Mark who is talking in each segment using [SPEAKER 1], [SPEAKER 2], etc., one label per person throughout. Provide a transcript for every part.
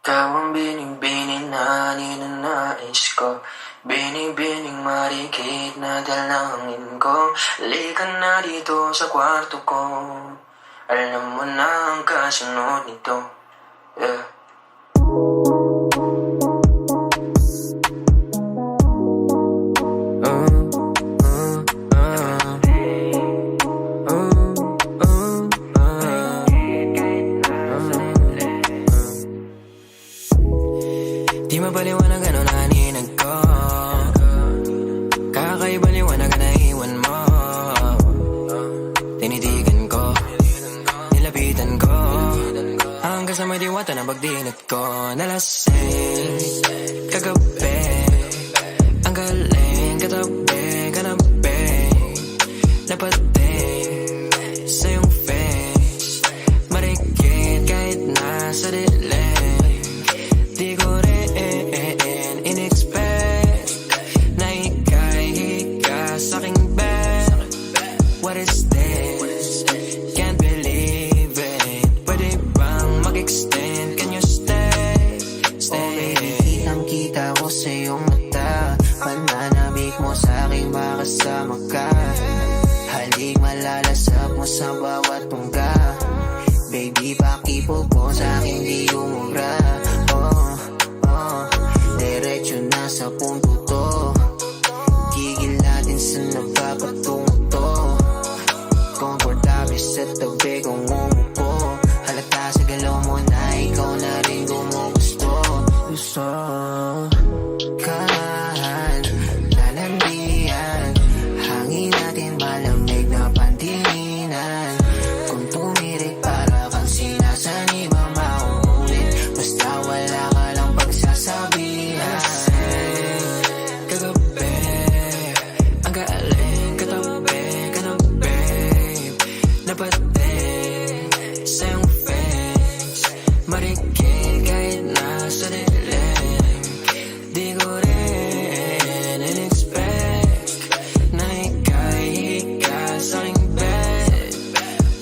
[SPEAKER 1] Ikaw ang bining-bining na ninanais ko. Bining-bining marikit na dalangin ko. Halika na dito sa kwarto ko. Alam mo na ang kasunod nito. Yeah. Di mapaliwanag ano naninag ko. Kakaibaliwanag na iwan mo. Tinitigan ko, nilapitan ko, hanggang sa may diwata na pagdinat ko. Nalasing kagabi, ang galing katabi, kanabi, napating sa iyong face. Marikit kahit nasa dilim. Di ko rin in-expect na ika'y hika sa'king bed. What is this? Can't believe it. Pwede bang mag-extend? Can you stay? Stay. Oh baby, kitang-kita ko sa iyong mata. Pananabik mo sa'king makasama ka. Halik malalasap mo sa bawat tungga. Baby, pakipog mo sa'king di umubra. Diretso na sa punto to. Gigil natin sa nagpapatungo to. Komportable sa tabi kong umupo. Halata sa galaw mo na ikaw na rin gumugusto. Gusto kahan, lalandian. Hangin natin malamig na pandinan. Kung tumirik para kang sinasaniba mauulit. Basta wala ka lang pagsasabi. Napating sa iyong face. Marikit kahit nasa dilim. Di ko rin in-expect na ika'y hika sa'king bed.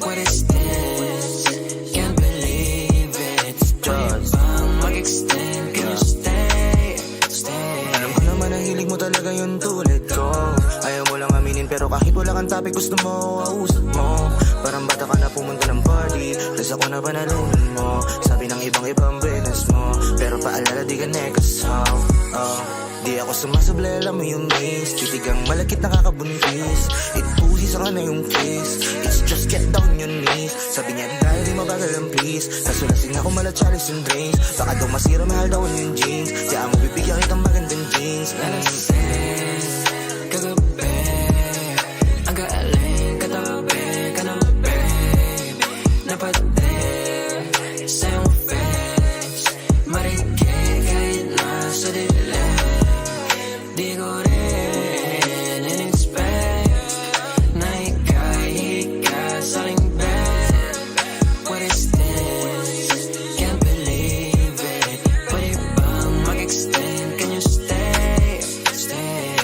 [SPEAKER 1] What is this? Can't believe it. Pwede bang mag-extend? Can you stay? Stay.
[SPEAKER 2] Alam ko naman ang hilig mo talaga yung tulad ko. Ayaw mo lang aminin pero kahit wala kang topic gusto mo, ausap mo. Parang bata ka na pumunta ng party, tas ako na panalunan mo. Sabi ng ibang brenas mo, pero paalala di ka nekasaw. Di ako sumasablay, alam mo yung miss. Titigang malakit nakakabuntis. It pussy sa ka na yung kiss. It's just get down your knees. Sabi niya dahil di mabagal ang please. Nasulasing ako mala chalice and drinks. Baka daw masira mahal daw yung jeans. Kaya mo bibigyan kitang magandang jeans.
[SPEAKER 1] Nalasing kagabi, ang galing katabi, kanabi, napating sa iyong face. Marikit kahit nasa dilim. Di ko rin in-expect na ika'y hika sa'king bed. What is this? Can't believe it. Pwede bang mag-extend? Can you stay? Stay.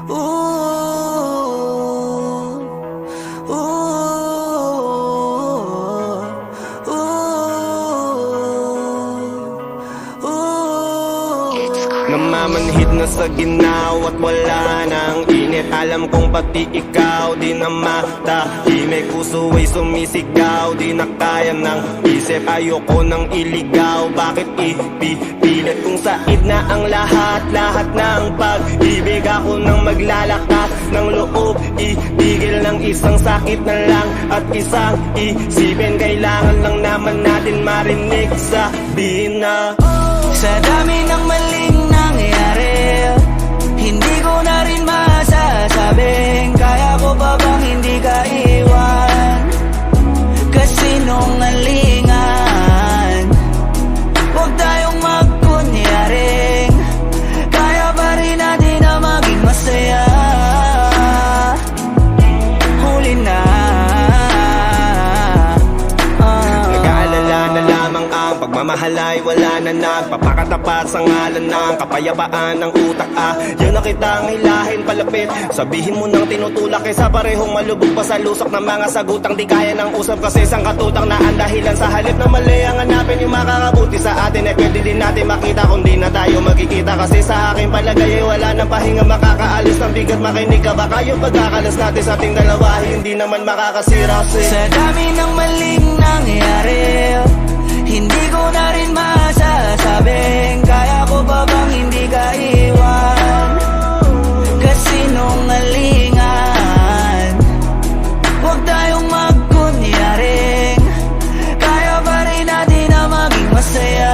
[SPEAKER 2] Ooh, ooh, ooh.
[SPEAKER 3] Namamanhid na sa ginaw at wala nang init. Alam kong pati ikaw di na matahimik. Puso ay sumisigaw, di na kaya ng isip. Ayoko nang iligaw, bakit ipipilit? Kung said na ang lahat ng pag-ibig. Ako nang maglalakas ng loob, ibigil ng isang sakit na lang at isang isipin. Kailangan lang naman natin marinig, sabihin na
[SPEAKER 4] sa dami ng maling nangyari, hindi ko na rin masasabing kaya ko pa bang hindi ka iwan. Kasinungalingan, huwag tayong magkunyaring kaya pa rin natin na maging masaya. Huli na
[SPEAKER 3] pagmamahal ay wala na nagpapakatapat sa ngalan ng kapayapaan ng utak Yun na kitang hilahin palapit, sabihin mo nang tinutulak kaysa parehong malubog pa sa lusok ng mga sagutang di kaya ng usap kasi isang katutang na ang dahilan sa halip na mali ang hanapin yung makakabuti sa atin pwede din natin makita kung di na tayo magkikita kasi sa aking palagay wala nang pahinga makakaalis ng bigat makinig ka baka yung pagkakalas natin sa ating dalawa hindi naman makakasira
[SPEAKER 4] Sa dami ng maling nangyari hindi ko na rin masasabing kaya ko pa bang hindi ka iwan kasinungalingan huwag tayong magkunyaring kaya pa rin natin na maging masaya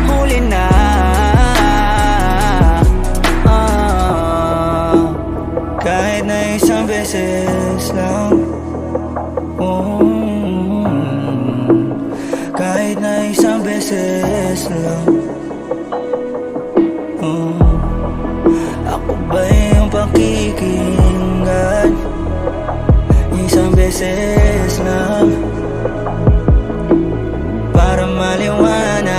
[SPEAKER 4] huli na kahit na isang beses lang kahit na isang beses lang ako ba yung pakikinggan isang beses lang para maliwanag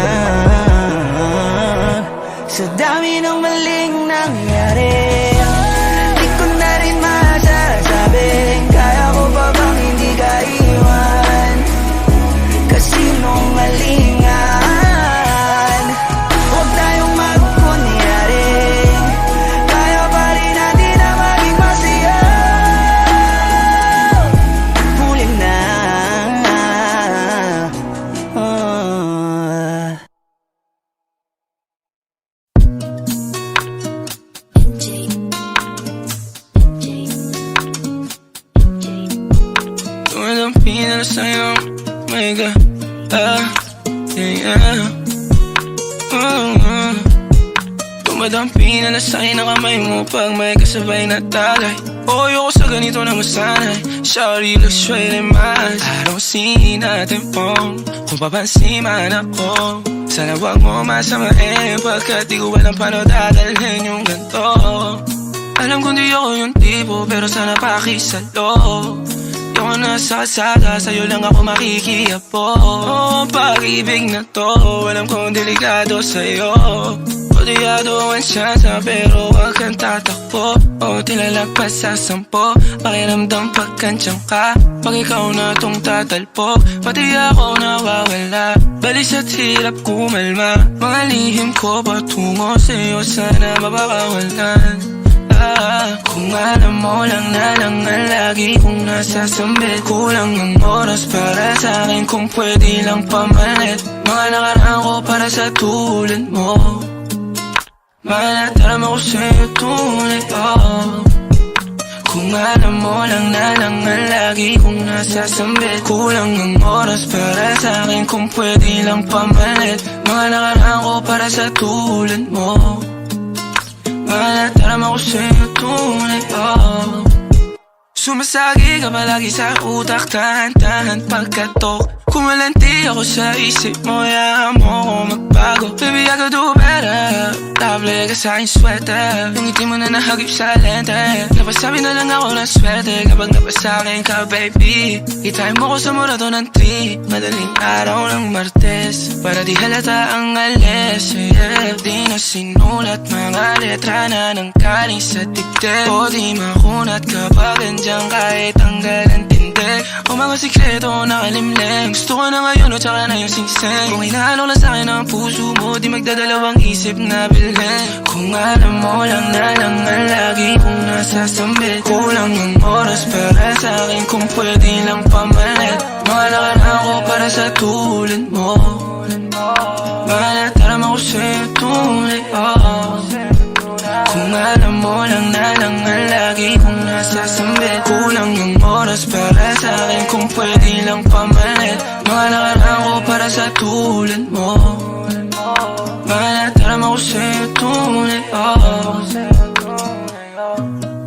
[SPEAKER 4] sa dami ng maling nangyari di ko na rin masasabing kaya ko pa bang hindi ka iwan kasinungalingan huwag tayong magkunyaring kaya pa rin natin na maging masaya huli na
[SPEAKER 5] Tumadampi na sa'yo, my God, yeah. Tumadampi na sa'yo na kamay mo pag may kasabay na talay ayoko sa ganito na masanay Shawty looks straight in my eyes I don't see nothing wrong kung papansin man ako sana wag mo masamain pagkat di ko alam paano dadalhin yung ganito alam kong di ako yung tipo pero sana pakisalo Yung nasa kalsada, sa'yo lang ako makikiapo ang pag-ibig na to, alam kong delikado sa'yo Kodiyado ang siyansa, pero wag kang tatakbo tilalagpas sa 10 pakiramdam pagkansyang ka pag ikaw na tong tatalpo pati ako nawawala balis at hirap kumalma mga lihim ko patungo sa'yo, sana mapakawalan kung alam mo lang na lang ang lagi kong nasasambit kulang ang oras para sa akin kung pwede lang pamalit mga nakaraan ko para sa tulad mo Malatarama ko sa'yo tunay kung alam mo lang na lang ang lagi kong nasasambit kulang ang oras para sa akin kung pwede lang pamalit mga nakaraan ko para sa tulad mo Malatarama ko sa'yo tunay Sumasagi ka palagi sa utak tahan-tahan pagkatok Kumalanti ako sa isip mo, hayaan mo ako magbago Baby, I could do better Table ka sa aking sweater Yung ngiti mo na nahagip sa lente Napasabi na lang ako ng swerte Kapag napasakin ka, baby Itain mo ko sa murado ng 3 Madaling araw ng Martes Para di halata ang alis yeah. Di na sinulat mga letra na ng kaling sa dibdib O di makunat kapag andyan kahit tanggal ang tindig O mga sikreto nakalimlim Gusto ko na ngayon o tsaka na yung singsing Kung hinahalo lang sa'kin ang puso mo Di magdadalawang isip na bilhin Kung alam mo lang na lang ang lagi kong nasasambit Kulang ang oras para sa'kin kung pwede lang pamalit Mga nakaraan ko para sa tulad mo Malatarama ko sa'yo tunay Kung alam mo lang na lang ang lagi kong nasasambit Kulang ang oras para sa'kin kung pwede lang pamalit Mga nakaraan ko para sa tulad mo Malatarama ko sa'yo tunay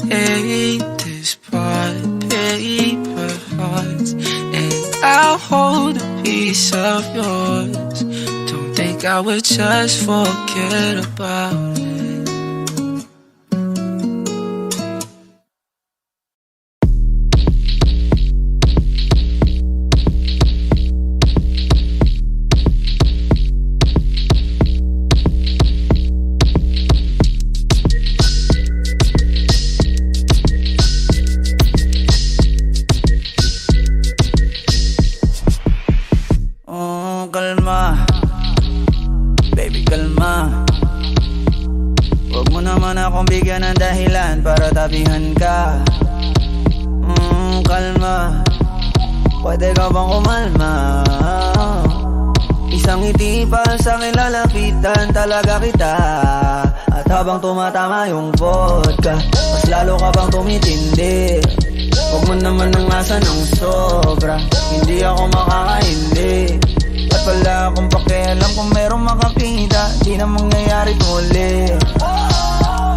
[SPEAKER 5] Hey, this part, paper hearts And I'll hold a piece of yours Don't think I would just forget about it
[SPEAKER 4] ka ng dahilan para tabihan ka. Kalma, pwede ka bang kumalma? Isang ngiti pa sa'kin lalapitan talaga kita. At habang tumatama yung vodka, mas lalo ka bang tumitindi. Huwag mo naman ang asa ng sobra, hindi ako makakaindi. At wala akong pakialam kung merong makakita, di na mangyayari muli.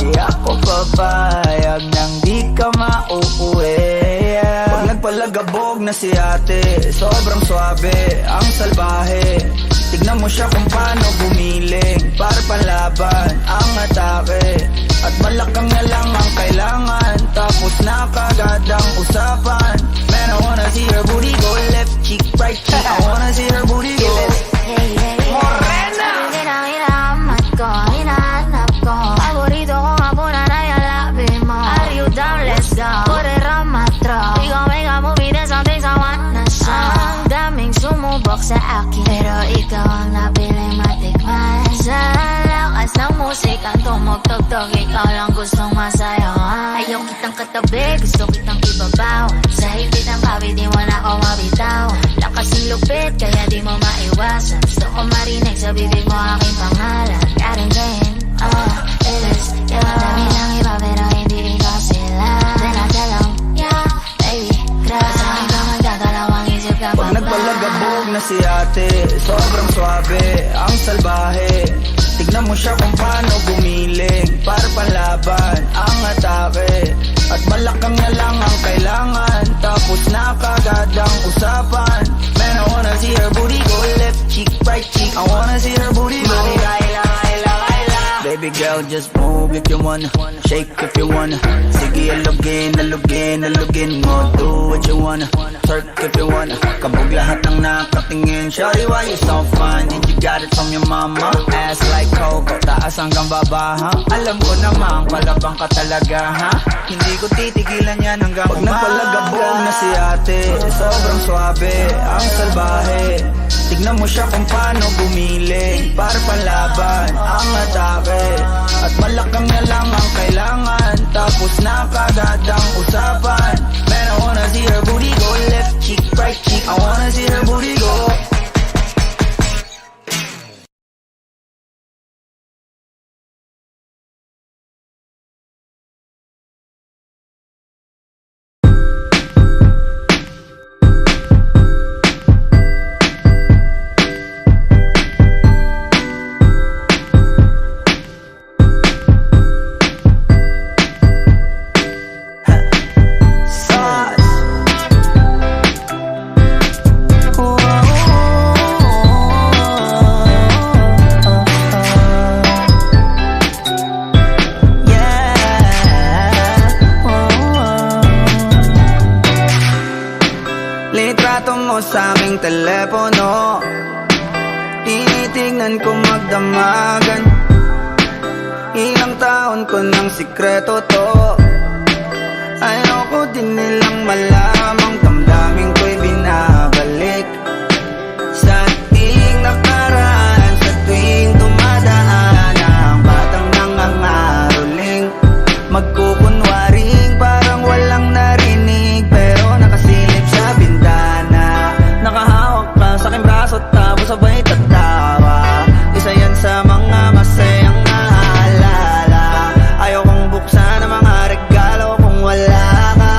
[SPEAKER 4] Di ako papayag nang di ka mauuwi. Pag nagpalagabog na si ate, sobrang swabe, ang salbahe. Tignan mo siya kung paano gumiling, para palaban ang atake. At malakang na lang ang kailangan, tapos na kagad ang usapan. Man, I wanna see her booty go left cheek, right cheek. I wanna see her booty go Morena!
[SPEAKER 6] Hinahanap ko, hinahanap ko. Paborito ko nga po na nayalapin mo. Are you down? Let's go. Put it on my throat. We gon' make a movie, there's some things I wanna show. Ang daming sumubok sa akin, pero ikaw ang napiling matikman. Sa lakas ng musikang tumugtog-tog, ikaw lang gustong masayawan. Ayaw kitang katabi, gusto kitang ibabaw. Sa higpit ng kawit, di mo na ako mabitaw. Lakas ng lupit, kaya di mo maiwasan. Gusto ko marinig sa bibig mo aking pangalan. Karen Jane, it is you. Dami ng iba pero hindi ikaw sila. Then I tell 'em, yeah, baby, grabe. Sa akin ka magdadalawang isip ka pa
[SPEAKER 4] Pag nagpalagabog na si ate, sobrang swabe, ang salbahe. Tignan mo siya kung paano gumiling, para palaban ang atake. At malakang na lang ang kailangan, tapos na kagad ang usapan. Man, I wanna see her booty go left cheek, right cheek. I wanna see her booty go Baby girl, just move if you wanna, shake if you wanna. Sige, alugin, alugin, alugin mo. Do what you wanna, twerk if you wanna. Kabog lahat ng nakatingin. Shawty, why you so fine? Did you got it from your mama? Ass like Coco, taas hanggang baba, ha? Alam ko namang palabang ka talaga, ha? Hindi ko titigilan yan hanggang umaga. Pag napalagabog na si ate, sobrang swabe, ang salbahe. Tignan mo siya kung paano gumiling, para palaban ang atake. At malakang na lang ang kailangan, tapos na kagad ang usapan. Man, I wanna see her booty go left cheek, right cheek. I wanna see her booty go. Litrato mo sa aking telepono, tinitignan ko magdamagan. Ilang taon ko ng sikreto to, ayoko din nilang malamang damdamin ko'y binabalik. Sa ating nakaraan, sa tuwing dumadaan ang batang nangangaroling, magkukunwaring parang walang narinig, pero nakasilip sa bintana. Nakahawak ka sa aking braso, tapos sabay tatawa. Isa yan sa mga masayang naalala. Ayokong buksan ang mga regalo kung wala ka,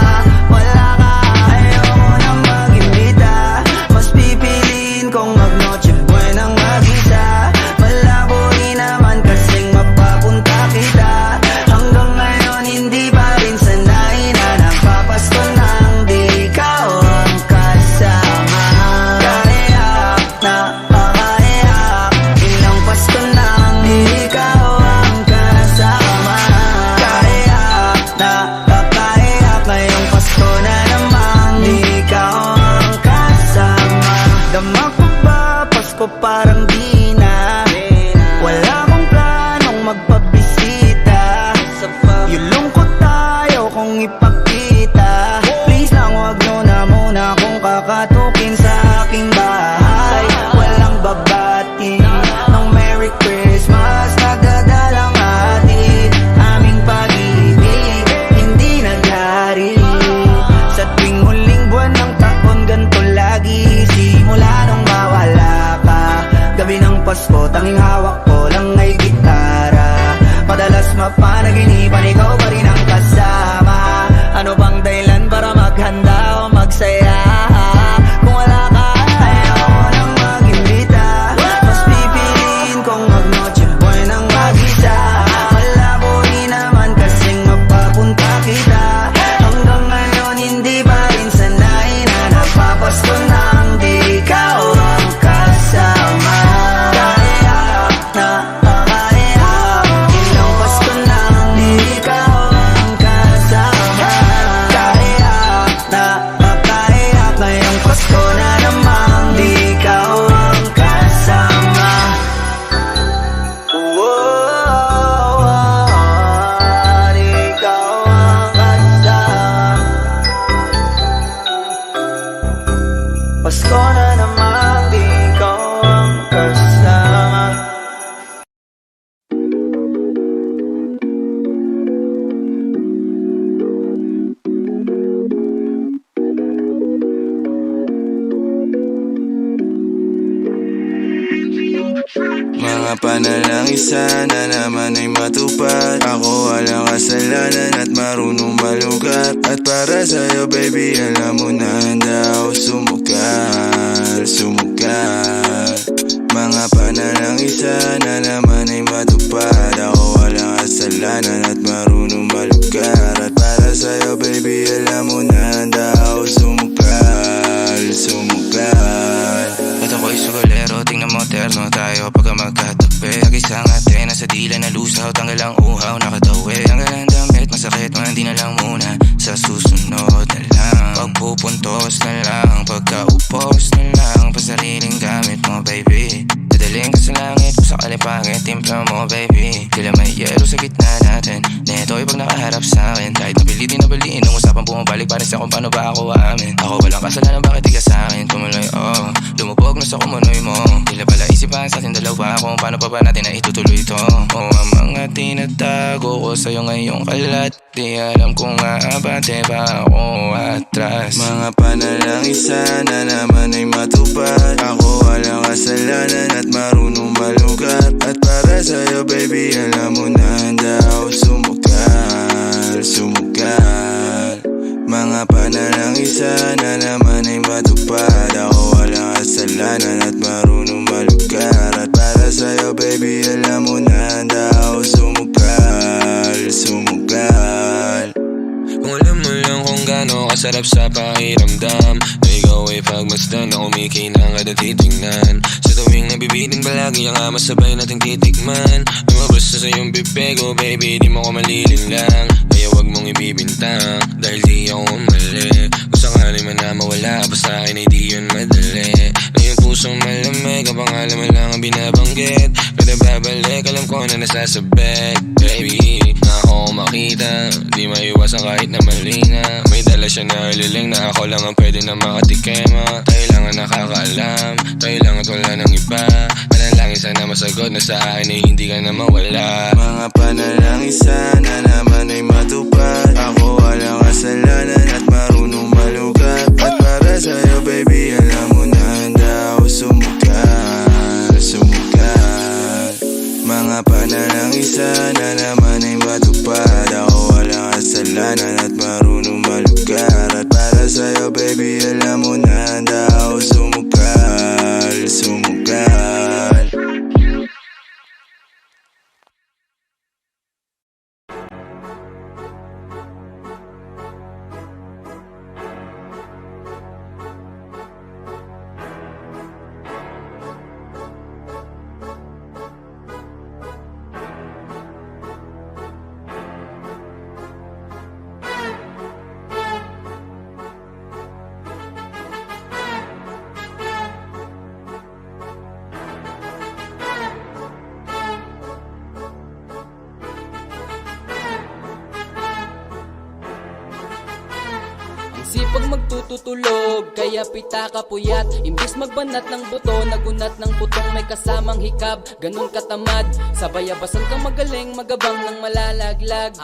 [SPEAKER 4] wala ka. Ayoko nang mag-imbita, mas pipiliin kong mag-noche buenang mag-isa. Malabo rin naman kasing mapapunta kita. Hanggang ngayon hindi pa rin sanay na nagpapasko nang di ikaw ang kasama. Kaiyak na pakaiyak, ilang Pasko nang di ikaw ang kasama. Kaiyak na pakaiyak, ngayong Pasko na namang di ikaw ang kasama. Dama ko ba Pasko parang di na, wala akong planong magpabisita. Yung lungkot tayo kung ipakita. Please lang wag nyo na muna kung kakatukin sa aking bahay. Walang babati ng Merry Christmas, nagdadalang hatid aming pag-ibig.
[SPEAKER 7] Mga panalangin sana naman ay matupad. Ako walang kasalanan at marunong malugat. At para sa'yo baby alam mo na handa ako sumugal, sumugal. Mga panalangin sana naman ay matupad. Ako walang kasalanan at marunong malugar. At para sa'yo baby alam mo na handa ako sumugal, sumugal.
[SPEAKER 5] At ako'y sugolero, tingnan mo terno tayo pagka magkatabi. Nag-isang ate, nasa dila na lusaw, tanggal ang uhaw, nakatawi. Tanggal ang damit, masakit, hindi na lang muna. Sa susunod na lang, pagpupuntos na lang, pagkaupos na lang, pasariling gamit mo baby. Dadaling ka sa langit, kung sakali pangit, timpla mo baby. Tila may yelo sa gitna natin, neto'y pag nakaharap sa'kin. Kahit napilitin na baliin, nung usapang bumabalik pa rin sa kung paano ba ako aamin. Ako walang kasalanan, bakit di ka sa'kin tumuloy, oh. Lumubog na sa kumunoy mo, tila pala isipan sa ating dalawa kung paano pa ba natin na itutuloy ito. Oh, ang mga tinatago ko sa'yo ngayong kalat, di alam kung aabante pa ako atras.
[SPEAKER 7] Mga panalangin sana naman ay matupad. Ako walang kasalanan at marunong malugat. At para sa'yo baby alam mo na handa ako sumugal, sumugal. Mga panalangin sana naman ay matupad. Ako walang kasalanan at marunong malugar. At para sa'yo baby alam mo na handa ako sumugal, sumugal.
[SPEAKER 5] Kung alam mo lang kung gaano kasarap sa pakiramdam na ikaw ay pagmasdan na kumikinang at titignan. Sa tuwing nabibitin palagi ang masabay nating titikman. Lumabas na sa iyong bibig, oh baby di mo ko malilinlang. Kaya wag mong ibibintang dahil di ako mali. Kung sakali man na mawala pa sa akin ay di yun madali. Na yung pusong malamig, ang pangalan mo lang ang binabanggit. Kada babalik alam ko na nasasabik. Baby, na ako makita, di maiwasan kahit na mali na. May dala siya na liling na ako lang ang pwede na makatikema. Tayo lang ang nakakaalam, tayo lang at wala ng iba. Panalangin sana masagot na sa akin ay hindi ka na mawala.
[SPEAKER 7] Mga panalangin sana naman ay matupad. Ako walang kasalanan at marunong malugat. At para sa'yo baby alam mo na handa ako sumugal, sumugal. Mga panalangin sana naman ay matupad. Ako walang kasalanan at marunong malugar. At para sa'yo baby alam mo na handa ako sumugal, sumugal.
[SPEAKER 8] Sipag magtututulog, kaya pita ka puyat. Imbis magbanat ng buto, nagunat ng butong may kasamang hikab. Ganun katamad, sabayabasan kang magaling, magabang ng malalaglag.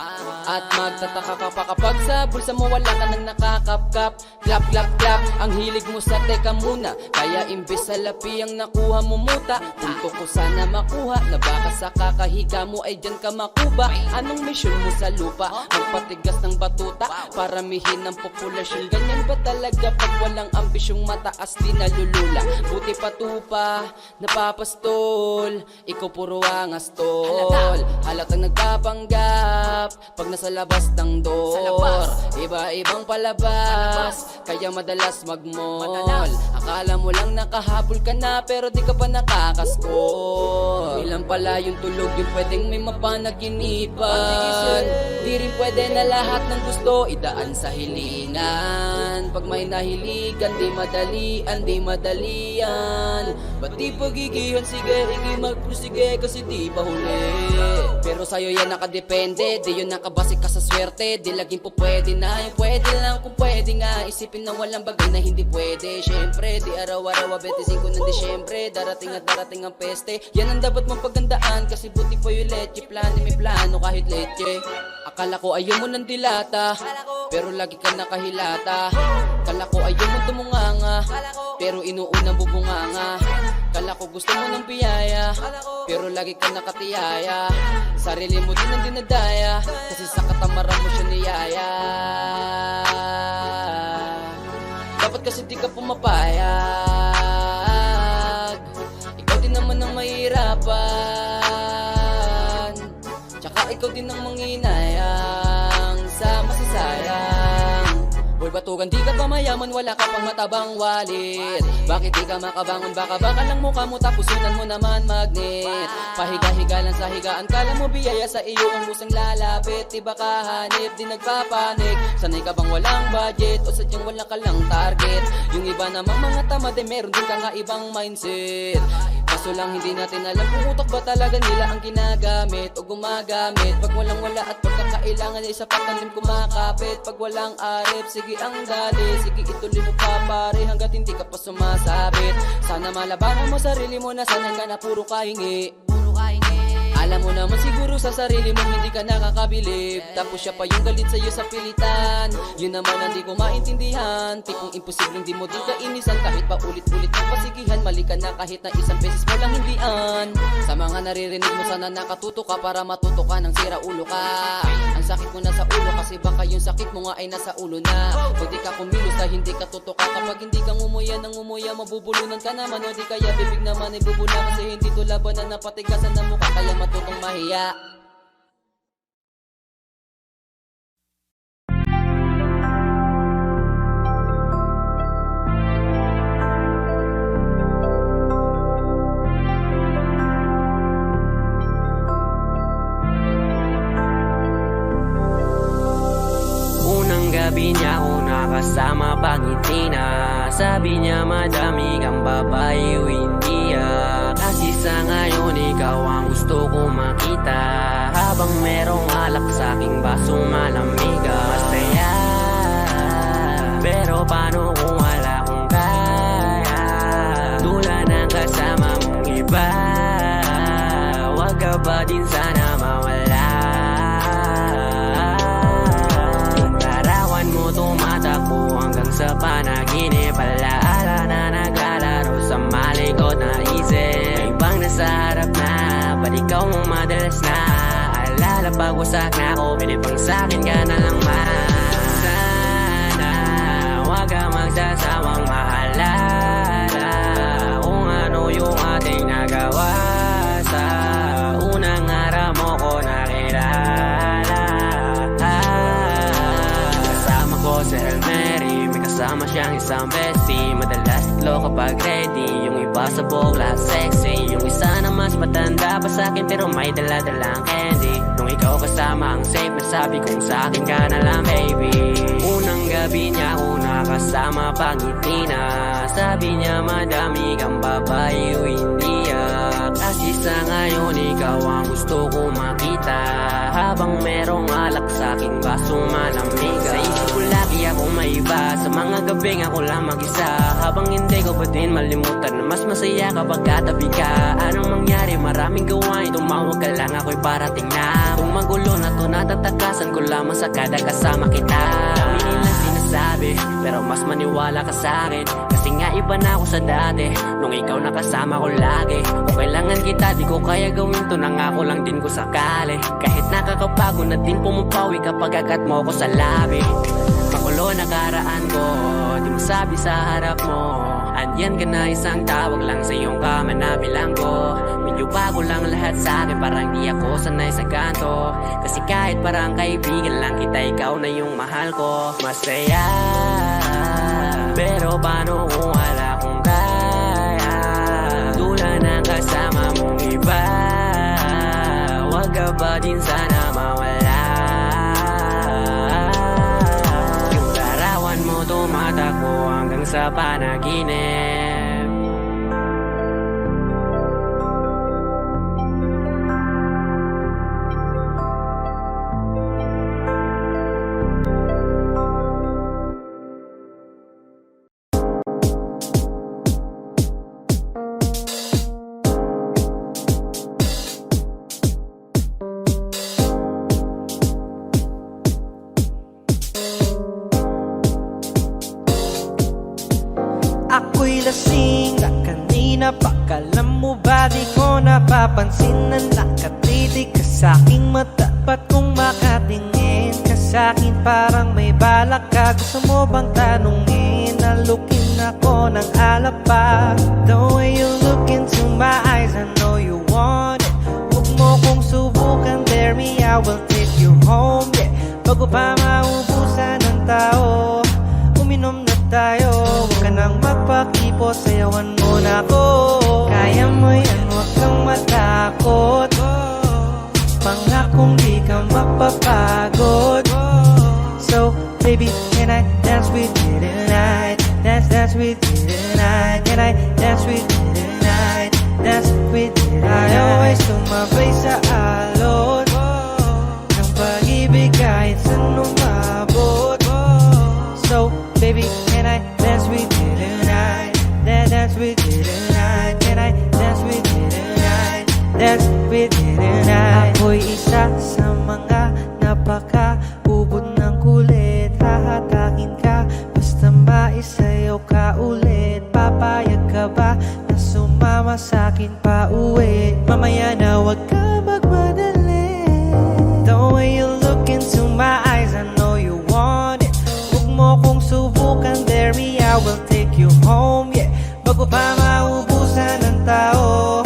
[SPEAKER 8] At magtataka ka pa kapag sa bulsa mo wala ka nang nakakapkap. Clap, clap, clap, ang hilig mo sa teka muna. Kaya imbis sa lapi ang nakuha mo muta. Punto ko sana makuha, na baka sa kakahiga mo ay dyan ka makuba. Anong mission mo sa lupa? Magpatigas ng batuta, paramihin ang populasyon. Ganyan ba talaga pag walang ambisyong mataas di nalulula? Buti patupa, napapastol, ikaw puro angas tol. Halatang nagpapanggap pag nasa labas ng door. Iba-ibang palabas, kaya madalas magmall. Akala mo lang nakahabol ka na pero di ka pa nakakaskor. Ilan pala yung tulog yung pwedeng may mapanaginipan. Di rin pwede na lahat ng gusto idaan sa hilingan. Pag may nahiligan, di madalian, di madalian. Ba't di pagigihan, sige, magprosige kasi di pa huli. Pero sa'yo yan nakadepende, di yun nakabase ka sa swerte. Di laging po pwede na, yung pwede lang kung pwede nga. Isipin na walang bagay na hindi pwede. Syempre, di araw-araw 25 ng Disyembre. Darating at darating ang peste. Yan ang dapat mong pagandaan, kasi buti pa yung leche. Plano may plano kahit leche. Akala ko ayaw mo ng dilata, pero lagi ka nakahilata. Kala ko ayaw mo tumunganga, pero inuunang bubunganga. Kala ko gusto mo ng biyaya, pero lagi ka nakatiyaya. Sarili mo din ang dinadaya, kasi sa katamaran mo siya niyaya. Dapat kasi di ka pumapayag, ikaw din naman ang mahirapan, tsaka ikaw din ang manghinayang sa masasayang. Boy, batugan, di ka pa mayaman, wala ka pang matabang wallet. Bakit di ka makabangon, baka lang mukha mo, tapos sunan mo naman magnet. Pahiga-higa lang sa higaan, kala mo biyaya sa iyo ang musang lalapit. Di ba kahanip, di nagpapanik? Sanay ka bang walang budget, o sadyang wala ka lang target? Yung iba namang mga tamad, meron din ka nga ibang mindset. Kaso lang hindi natin alam kung utak ba talaga nila ang ginagamit o gumagamit. Pag walang wala at pagkakailangan ay sapat ang lim kumakapit. Pag walang arip, sige ang dali, sige ituloy mo pa pare hanggat hindi ka pa sumasabit. Sana malabanan mo sarili mo na sana ka na puro kahingi. Alam mo naman siguro sa sarili mo hindi ka nakakabilib, tapos siya pa yung galit sa'yo sa pilitan. Yun naman ang di ko maintindihan, tipong imposibleng di mo din kainisan. Kahit pa ulit-ulit ang pasigihan, mali ka na kahit na isang beses mo lang hindian. Sa mga naririnig mo sana nakatuto ka para matuto ka ng sira ulo ka. Ang sakit mo na sa ulo kasi baka yung sakit mo nga ay nasa ulo na. O di ka kumilos na hindi ka tutuka, kapag hindi ka ngumuya ng ngumuya mabubulunan ka naman. O di kaya bibig naman ay bubula kasi hindi to labanan na patigasan ng mukha kaya matutong mahiya.
[SPEAKER 3] Unang gabi niya ako nakasama pangiti na. Sabi niya madami kang babae o hindi kasi sa ngayon ikaw ang gusto ko makita. Habang merong alak sa aking basong malamig, masaya. Pero paano kung wala kong kaya? Tulad ng kasama mong iba, wag ka ba din sana mawala? Yung larawan mo tumatakbo hanggang sa panaginip. Alaala na naglalaro sa malikot na isip. Ibang nasa harap na, ba't ikaw mong madalas na? Alala pag wasak na ako, pinipang sa'kin ka na lang man. Sana wag ka magsasawang maalala kung ano yung ating nagawa. Sa unang araw mo ko nakilala. Kasama ko si Hail Mary, may kasama siyang isang bestie. Madalas tatlo kapag ready, yung iba sa bokla sexy. Yung isa na mas matanda pa sa'kin pero may dala-dalang candy. Nung ikaw kasama ang safe, nasabi kong sa'kin ka na lang baby. Unang gabi niya ako nakasama pangiti na. Sabi niya madami kang babae o hindi kasi sa ngayon ikaw ang gusto ko makita. Habang merong alak sa'king basong malamig, sa isip ko lagi akong maiba. Sa mga gabing ako lang mag-isa. Habang hindi ko pa din malimutan na mas masaya kapag katabi ka. Anong mangyari? Maraming gawain, tumawag ka lang ako'y parating na. Kung magulo na to natatakasan ko lamang sa kada kasama kita. Kami nilang sinasabi pero mas maniwala ka sa'kin, kasi nga iba na ako sa dati. Nung ikaw nakasama ko lagi, o kailangan kita, di ko kaya gawin to, nangako lang din ko sakali. Kahit nakakapagod na din pumapawi kapag agat mo ko sa labi. Makulo na karaan ko, di mo sabi sa harap mo. Andyan ka na, isang tawag lang sa iyong kama na bilanggo. Medyo bago lang lahat sa akin, parang di ako sanay sa kanto. Kasi kahit parang kaibigan lang kita, ikaw na yung mahal ko. Masaya, pero paano kung wala kong kaya? Tulad ng kasama mong iba, wag ka ba din sana mawala? Yung larawan mo tumatakbo hanggang sa panaginip.
[SPEAKER 9] lasing na kanina pa. Alam mo ba di ko napapansin na nakatitig ka sa aking mata? Ba't kung makatingin ka sa akin parang may balak ka? Gusto mo bang tanungin? Nalukin ako ng alap pa. The way you look into my eyes, I know you want it. Huwag mo kong subukan, dare me, I will take you home, yeah. Bago pa maubusan ng tao, uminom na tayo. Huwag ka nang magpakipot, sayawan mo na ako. Kaya mo yan, huwag kang matakot. Pangakong di ka mapapagod. So, baby, can I dance with you tonight? Dance with you tonight. Can I dance with you tonight? Dance with you tonight. I always tumabay sa alon ng pag-ibig kahit saan umabot. So, baby, can I dance with you tonight? Dance with you tonight. Can I dance with you tonight? Dance with you tonight. Ako'y isa sa mga napaka-ubod ng kulit. Hahatakin ka, basta maisayaw ka ulit. Papayag ka ba na sumama sa'kin pa uwi? Mamaya na wag ka magmadali. The way you look into my eyes, I know you want it. Huwag mo kong subukan, dare me, I will take you home, yeah. Bago pa maubusan ng tao,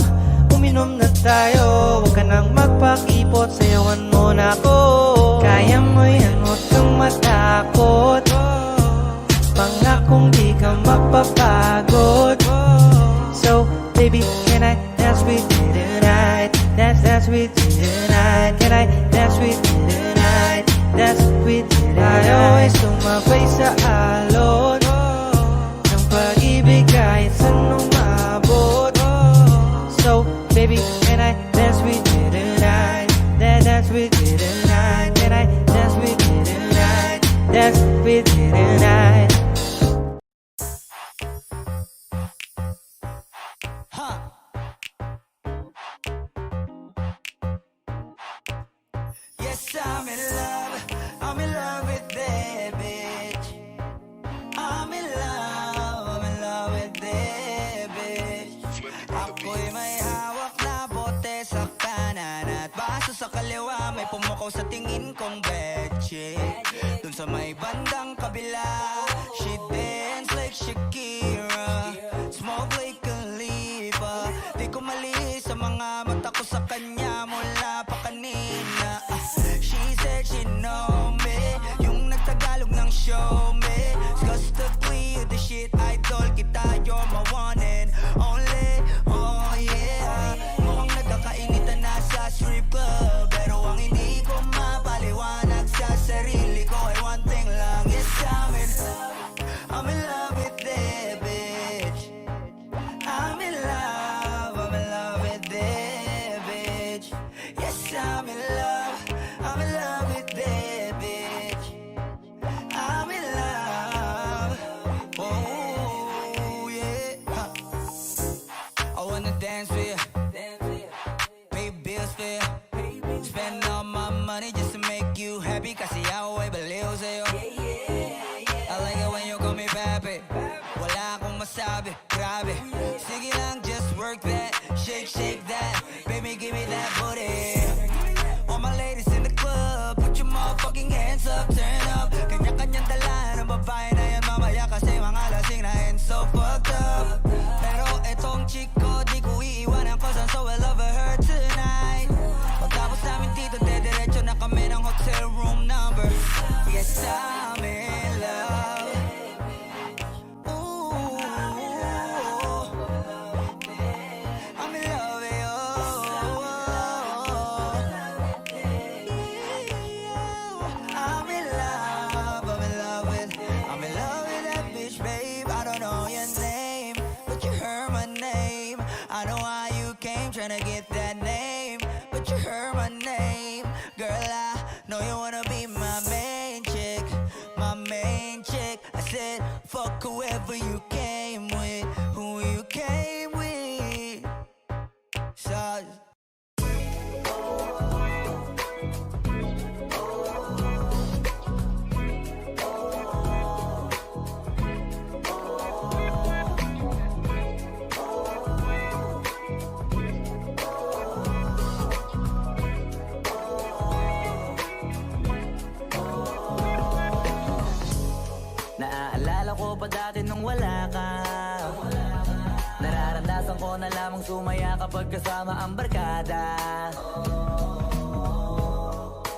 [SPEAKER 9] uminom na tayo. Huwag ka nang magpakipot, sayawan mo na ako. Kaya mo yan, huwag kang matakot. Pangakong di ka mapapagod. So, baby, can I dance with you tonight? Dance with you tonight. Can I dance with you tonight? Dance with you tonight. I always tumabay sa alon ng pag-ibig kahit saan umabot. So, baby, can I dance with you tonight? Dance with you tonight. Can I dance with you tonight? Dance with you tonight.
[SPEAKER 2] Yes, I'm in love with that bitch. I'm in love with that bitch. Ako'y may hawak na bote sa kanan at baso sa kaliwa, may pumukaw sa tingin kong betche. Dun sa may bandang kabila, she dance like Shakira, smoke like Khalifa. Di ko mali sa mga mata ko sa kanya mula pa kanina. She said she know me, yung nagtagalog ng show me. Disgustingly you the shit, idol kita, you're my one and only. Oh yeah, mukhang nagkakainitan na sa strip club, pero ang hindi ko mapaliwanag sa sarili ko ay one thing lang. Yes, I'm in love with that bitch. I'm in love with that bitch. Yes, I'm in love with that bitch. I'm in love. Oh yeah. I wanna dance with you, pay bills for you, spend all my money just to make you happy. Kasi ako ay baliw sa'yo. I like it when you call me papi. Wala akong masabi, grabe. Sige lang, just work that, shake that. Baby, give me that booty. All my ladies in the club, put your motherfucking hands up, turn up. Kanya-kanyang dala ng babae na yan mamaya, kasi mga lasing na and so fucked up. Pero etong chick ko, di ko iiwanan, cause I'm so in love with her tonight. Pagtapos namin dito, dediretso na kami ng hotel room number. Yes, I'm in love. Ooh, I'm in love with you. I'm in love with that bitch, babe. I don't know your name, but you heard my name. I know how you came, tryna get that name, but you heard my name. Girl, I know you wanna be my main chick, my main chick. I said, fuck whoever you came with, who you came with. So
[SPEAKER 4] ko na lamang sumaya kapag kasama ang barkada.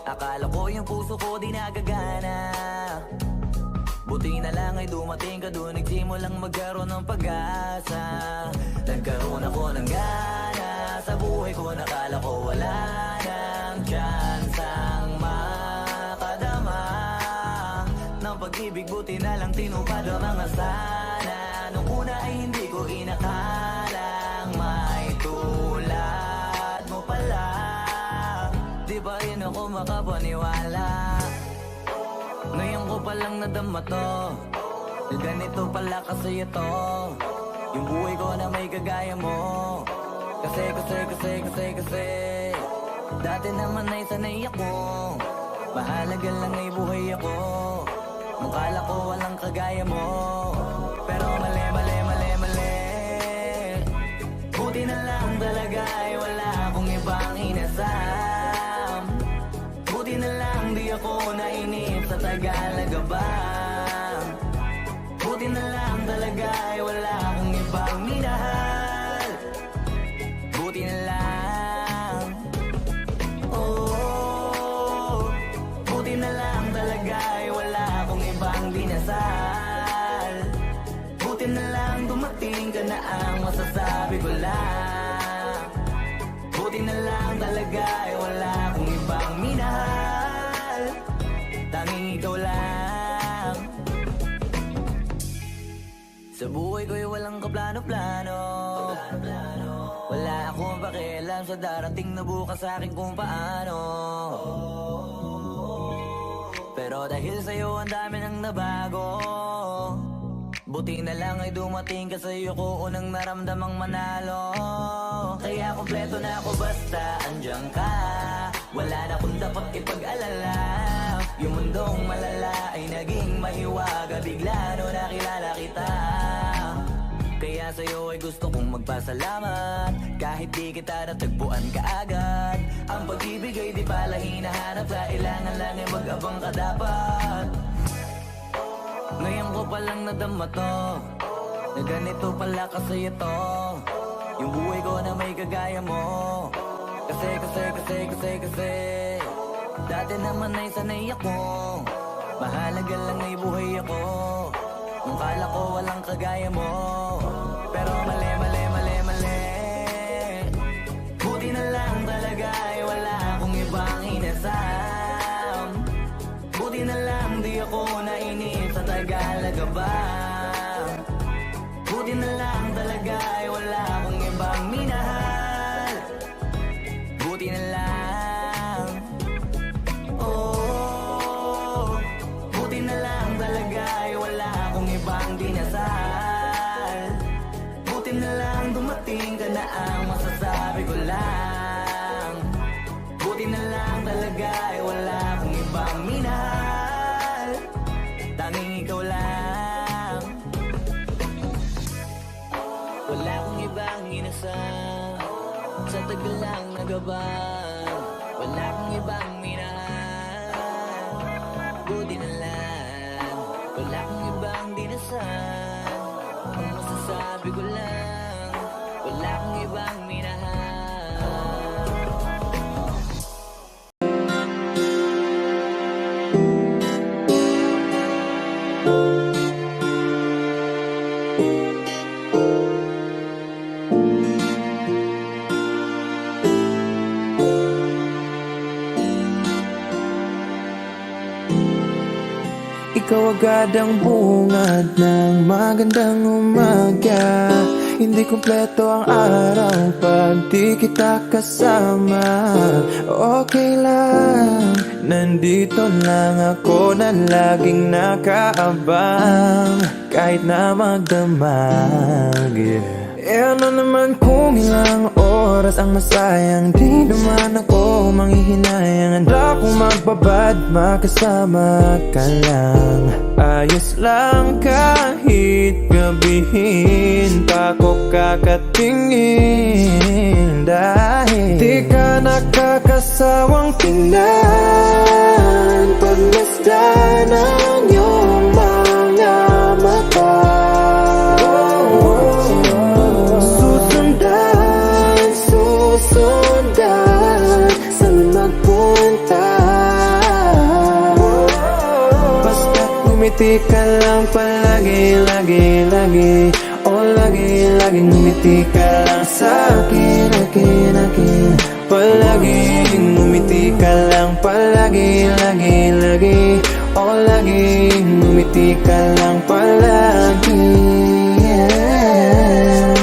[SPEAKER 4] Akala ko yung puso ko di nagagana. Buti na lang ay dumating ka doon, nagsimulang magkaroon ng pag-asa. Nagkaroon ako ng gana sa buhay ko, nakala ko wala nang tsansang makadama ng pag-ibig. Buti na lang tinupad ang mga sana. Nung una ay hindi ko inakalang may tulad mo pala. Di pa rin ako makapaniwala. Ngayon ko palang nadama to, na ganito pala kasi ito, yung buhay ko na may kagaya mo. Kasi dati naman ay sanay ako, mahalaga lang ay buhay ako. Mukala ko walang kagaya mo, pero mali. Buti na lang talaga ay wala akong ibang inasam. Buti na lang di ako nainip sa Tagalaga ba. Buti na lang talaga ay wala akong ibang minahal. Buti na lang, oh, buti na lang talaga ay wala akong ibang dinasal. Buti na lang dumating ka na ang masasabi ko lang. Buti na lang talaga ay wala akong ibang minahal. Tanging ikaw lang. Sa buhay ko'y walang kaplano-plano. Wala akong pakialam sa darating na bukas sa akin kung paano. Pero dahil sa'yo ang dami nang nabago. Buti na lang ay dumating ka sa'yo ko unang naramdamang manalo. Kaya kompleto na ako basta andyan ka. Wala na akong dapat ipag-alala. Yung mundong malala ay naging mahiwaga bigla no nakilala kita. Kaya sa'yo ay gusto kong magpasalamat. Kahit di kita natagpuan kaagad. Ang pag-ibig ay di pala hinahanap. Kailangan lang ay mag-abang ka dapat. Ngayon ko palang nadama to, na ganito pala kasi ito, yung buhay ko na may kagaya mo. Kasi dati naman ay sanay ako, mahalaga lang ay buhay ako. Nung kala ko walang kagaya mo, pero mali. Buti na lang talaga ay wala akong ibang inasam. Buti na lang di ako nainip sa Tagalaga ba. Buti na lang talaga ay wala akong ibang minahal. Buti na lang, oh, buti na lang talaga ay wala akong ibang dinasal. Buti na lang dumating ka na ang masasabi ko lang. Buti na lang talaga ay wala akong ibang minahal. Tanging ikaw lang. Wala akong ibang inasal sa tagal lang nagabang. Wala akong ibang minahal. Buti na lang. Wala akong ibang dinasal. Ang masasabi ko lang, wala akong ibang minahal.
[SPEAKER 10] Ikaw agad ang bungad ng magandang umaga. Hindi kumpleto ang araw pag di kita kasama. Okay lang, nandito lang ako na laging nakaabang. Kahit na magdamag, yeah. Eh ano naman kung ilang oras ang masayang, di naman ako manghihinayang. Handa kong magbabad, makasama ka lang. Ayos lang kahit gabihin pa ko kakatingin. Dahil di ka nakakasawang tingnan pagmasdan ng iyong mga mata. Susundin ngumiti ka lang palagi, lagi, lagi. Oh, lagi, lagi ngumiti ka lang sa'kin, akin, akin. Palaging ngumiti ka lang palagi, lagi, lagi. Oh, lagi ngumiti ka lang palagi, yeah.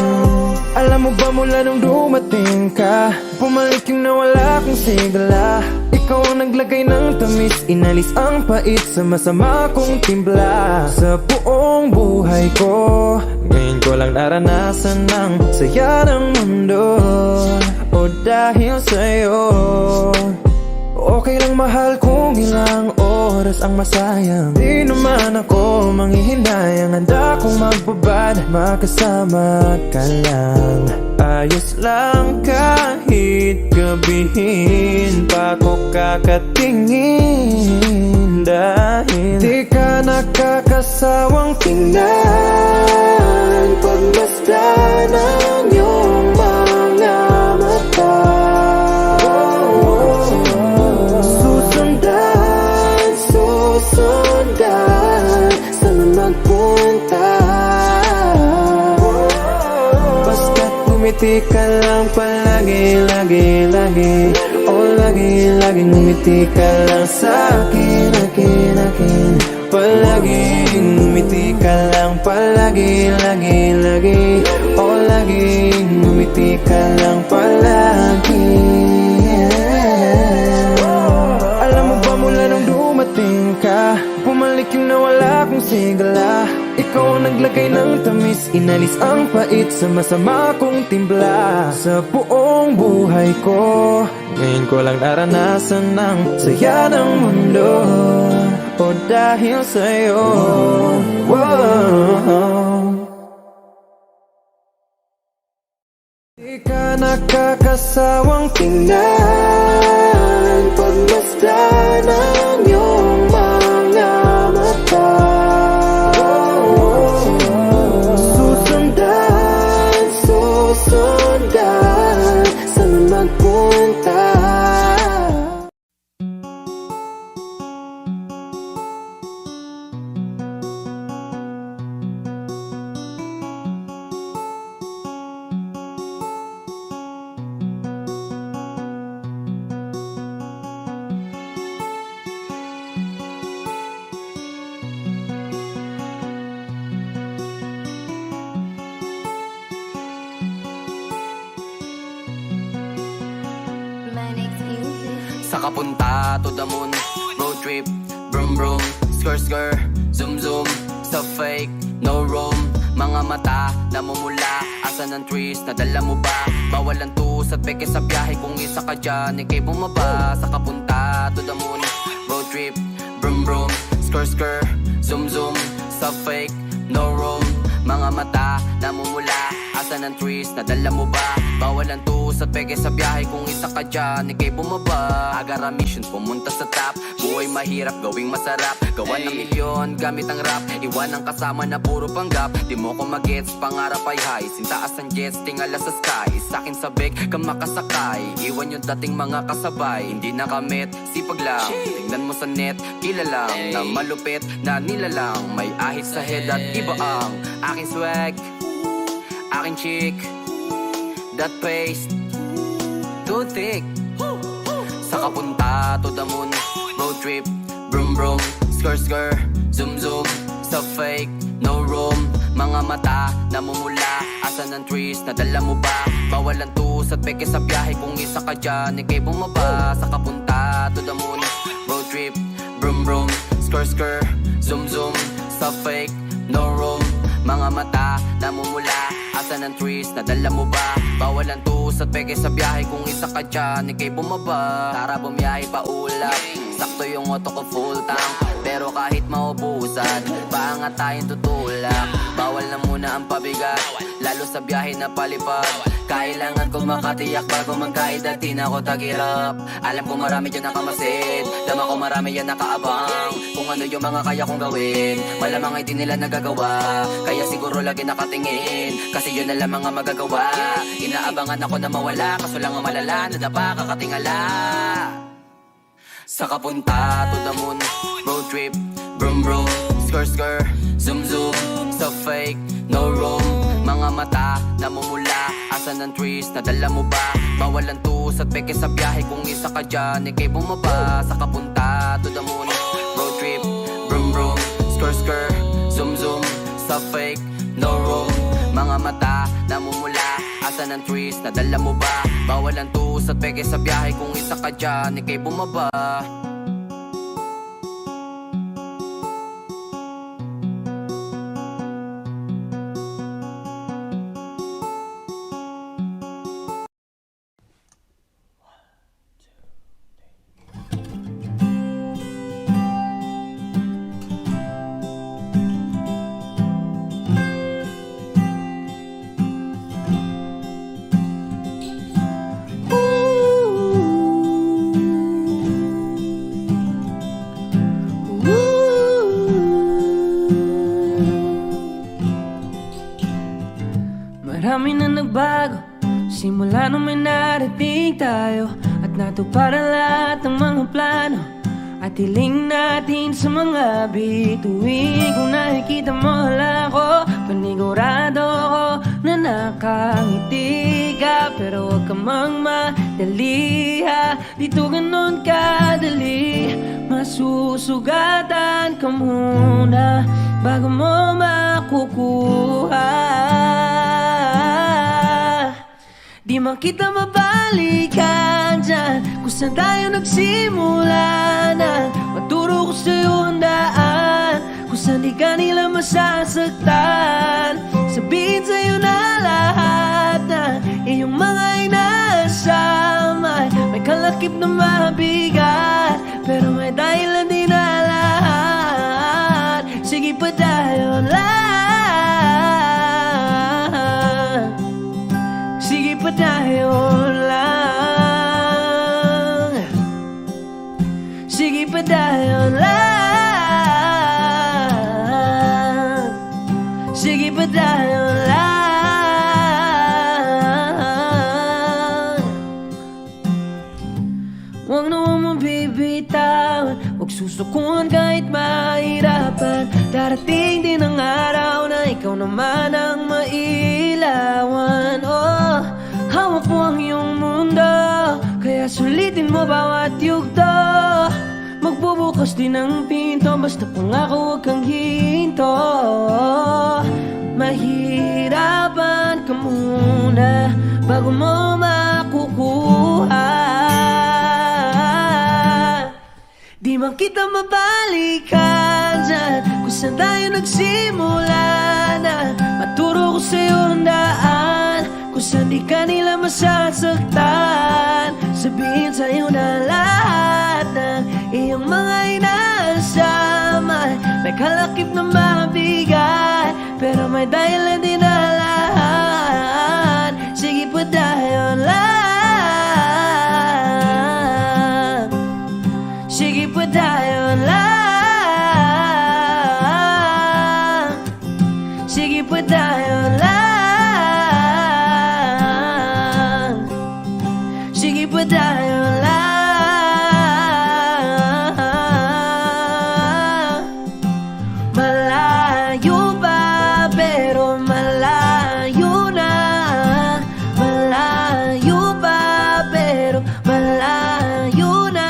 [SPEAKER 10] Alam mo ba mula nung dumating ka, bumalik yung nawala kong sigla. Ikaw ang naglagay ng tamis, inalis ang pait sa masama kong timpla. Sa buong buhay ko, ngayon ko lang naranasan ng saya ng mundo. O dahil sa'yo, okay lang mahal kung ilang oras ang masayang. Di naman ako manghihinayang, handa kong magbabad, makasama ka lang. Ayos lang kahit gabihin pa ko kakatingin. Dahil di ka nakakasawang tingnan, pagmasdan ang iyong mga mata. Susundan, susundan, saan magpunta? Basta't ngumiti ka lang palagi, lagi, lagi. Oh, lagi, lagi ngumiti ka lang sa'kin, akin, akin. Palaging ngumiti ka lang palagi, lagi, lagi. Oh, lagi ngumiti ka lang palagi, yeah. Alam mo ba mula nung dumating ka, bumalik yung nawala kong sigla. Ikaw ang naglagay ng tamis, inalis ang pait sa masama kong timpla. Sa buong buhay ko, ngayon ko lang naranasan ng saya ng mundo. O dahil sa'yo, wow. Di ka nakakasawang tingnan, pagmasdan ang iyong mga mata. Susundan, susundan, saan magpunta?
[SPEAKER 11] Saka punta to the moon, road trip, brum brum, skr skr, zoom zoom, sa fake, no room. Mga mata, namumula, asan ang trees, nadala mo ba? Bawal ang tus at peke sa biyahe, kung isa ka dyan, ikay bumaba. Saka punta to the moon, road trip, brum brum, skr skr, zoom zoom, sa fake, no room. Mga mata, namumula, asan ang trees, nadala mo ba? Bawal ang tus at peke sa biyahe, kung isa ka dyan, ikay bumaba. Agara mission, pumunta sa top, buhay mahirap, gawing masarap. Gawa ng milyon, gamit ang rap, iwan ang kasama na puro panggap. Di mo ko magets, pangarap ay high, sintaas ang jets, tingala sa sky. Sa'kin sabik, ka makasakay, iwan yung dating mga kasabay. Hindi nakamit, sipag lang, tingnan mo sa net, kilalang na malupit na nilalang. May ahit sa head at iba ang aking swag, aking chick, that paste, too thick. Saka punta to the moon, road trip, brum brum, skr skr, zoom zoom, sa fake, no room. Mga mata, namumula, asan ang trees, nadala mo ba? Bawal ang tus at peke sa biyahe, kung isa ka dyan, ikay bumaba. Saka punta to the moon, road trip, brum brum, skr skr, zoom zoom, sa fake, no room. Mga mata, namumula, asan ang trees, nadala mo ba? Bawal ang tus at peke sa biyahe, kung isa ka dyan, ikay bumaba. Tara bumiyahe pa ulap, sakto yung auto ko full tank. Pero kahit maubusan, paangat tayong tutulak. Bawal na muna ang pabigat, lalo sa biyahe na palipad. Kailangan ko makatiyak bago magkaedad, di na ako tagirap. Alam ko marami dyan nakamasid, dama ko marami yan nakaabang. Kung ano yung mga kaya kong gawin, malamang ay di nila nagagawa. Kaya siguro lagi nakatingin, kasi yun na lang mga magagawa. Inaabangan ako na mawala, kaso lang ang malala, nadapa kakatingala. Saka punta to the moon, road trip, brum brum, skr skr, zoom zoom, so fake, no room. Mga mata, namumula, asan ang trees, nadala mo ba? Bawal ang tus at peke sa biyahe, kung isa ka dyan, ikay bumaba. Sa kapunta, to the moon, road trip, brum brum, skr skr, zoom zoom, so fake, no room. Mga mata, namumula, asan ang trees, nadala mo ba? Bawal ang tus at peke sa biyahe, kung isa ka dyan, ikay bumaba.
[SPEAKER 9] Marami na nagbago simula nung may narating tayo, at natupad ang lahat ng mga plano at hiling natin sa mga bituin. Kung nakikita mo lang ako, panigurado ko na nakangiti ka. Pero huwag ka mang madali ha, dito ganun kadali. Masusugatan ka muna bago mo makukuha. Di man kita mabalikan dyan kung saan tayo nagsimula na. Maturo ko sa'yo ang daan kung saan di ka nila masasaktan. Sabihin sa'yo na lahat na iyong mga inasama may kalakip na mabigat, pero may dahilan din na lahat. Sige pa tayo lang, sige pa tayo lang, sige pa tayo lang, sige pa tayo lang. Huwag na huwag mong bibitawan, huwag susukuan kahit mahirapan. Darating din ang araw na ikaw naman ang mailawan. Oh, hawak mo ang iyong mundo, kaya sulitin mo bawat yugto. Magbubukas din ang pinto, basta pangako huwag kang hinto. Mahirapan ka muna bago mo makukuha. Di man kita mabalikan dyan kung saan tayo nagsimula na. Maturo ko sa'yo ang daan kung saan di ka nila masasaktan. Sabihin sa'yo na lahat ng iyong mga inasama may kalakip na mabigat, pero may dahilan din na lahat. Sige pa tayo lang, sige pa tayo lang, sige pa tayo lang, sige pa tayo lang. Malayo pa pero malayo na, malayo pa pero malayo na,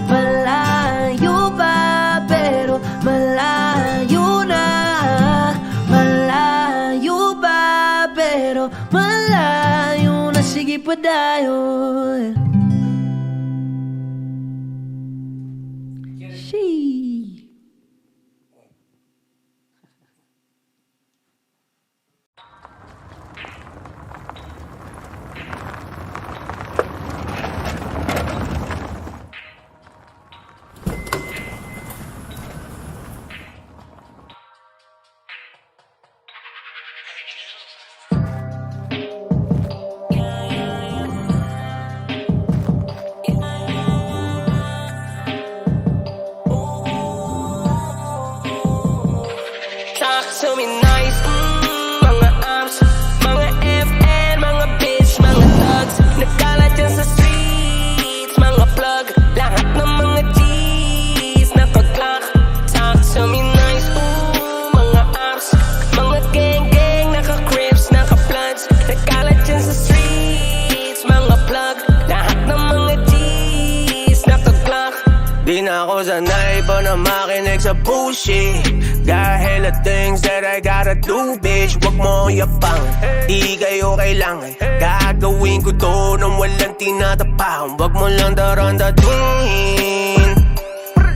[SPEAKER 9] malayo pa pero malayo na, malayo pa pero malayo na. Sige pa tayo. Sheesh.
[SPEAKER 3] sanay ba na makinig sa bullshit? Got hella things that I gotta do, bitch. Wag mo yapang, di kayo kailangan. Gagawin ko to nang walang tinatapakan. Wag mo lang darandaduhin.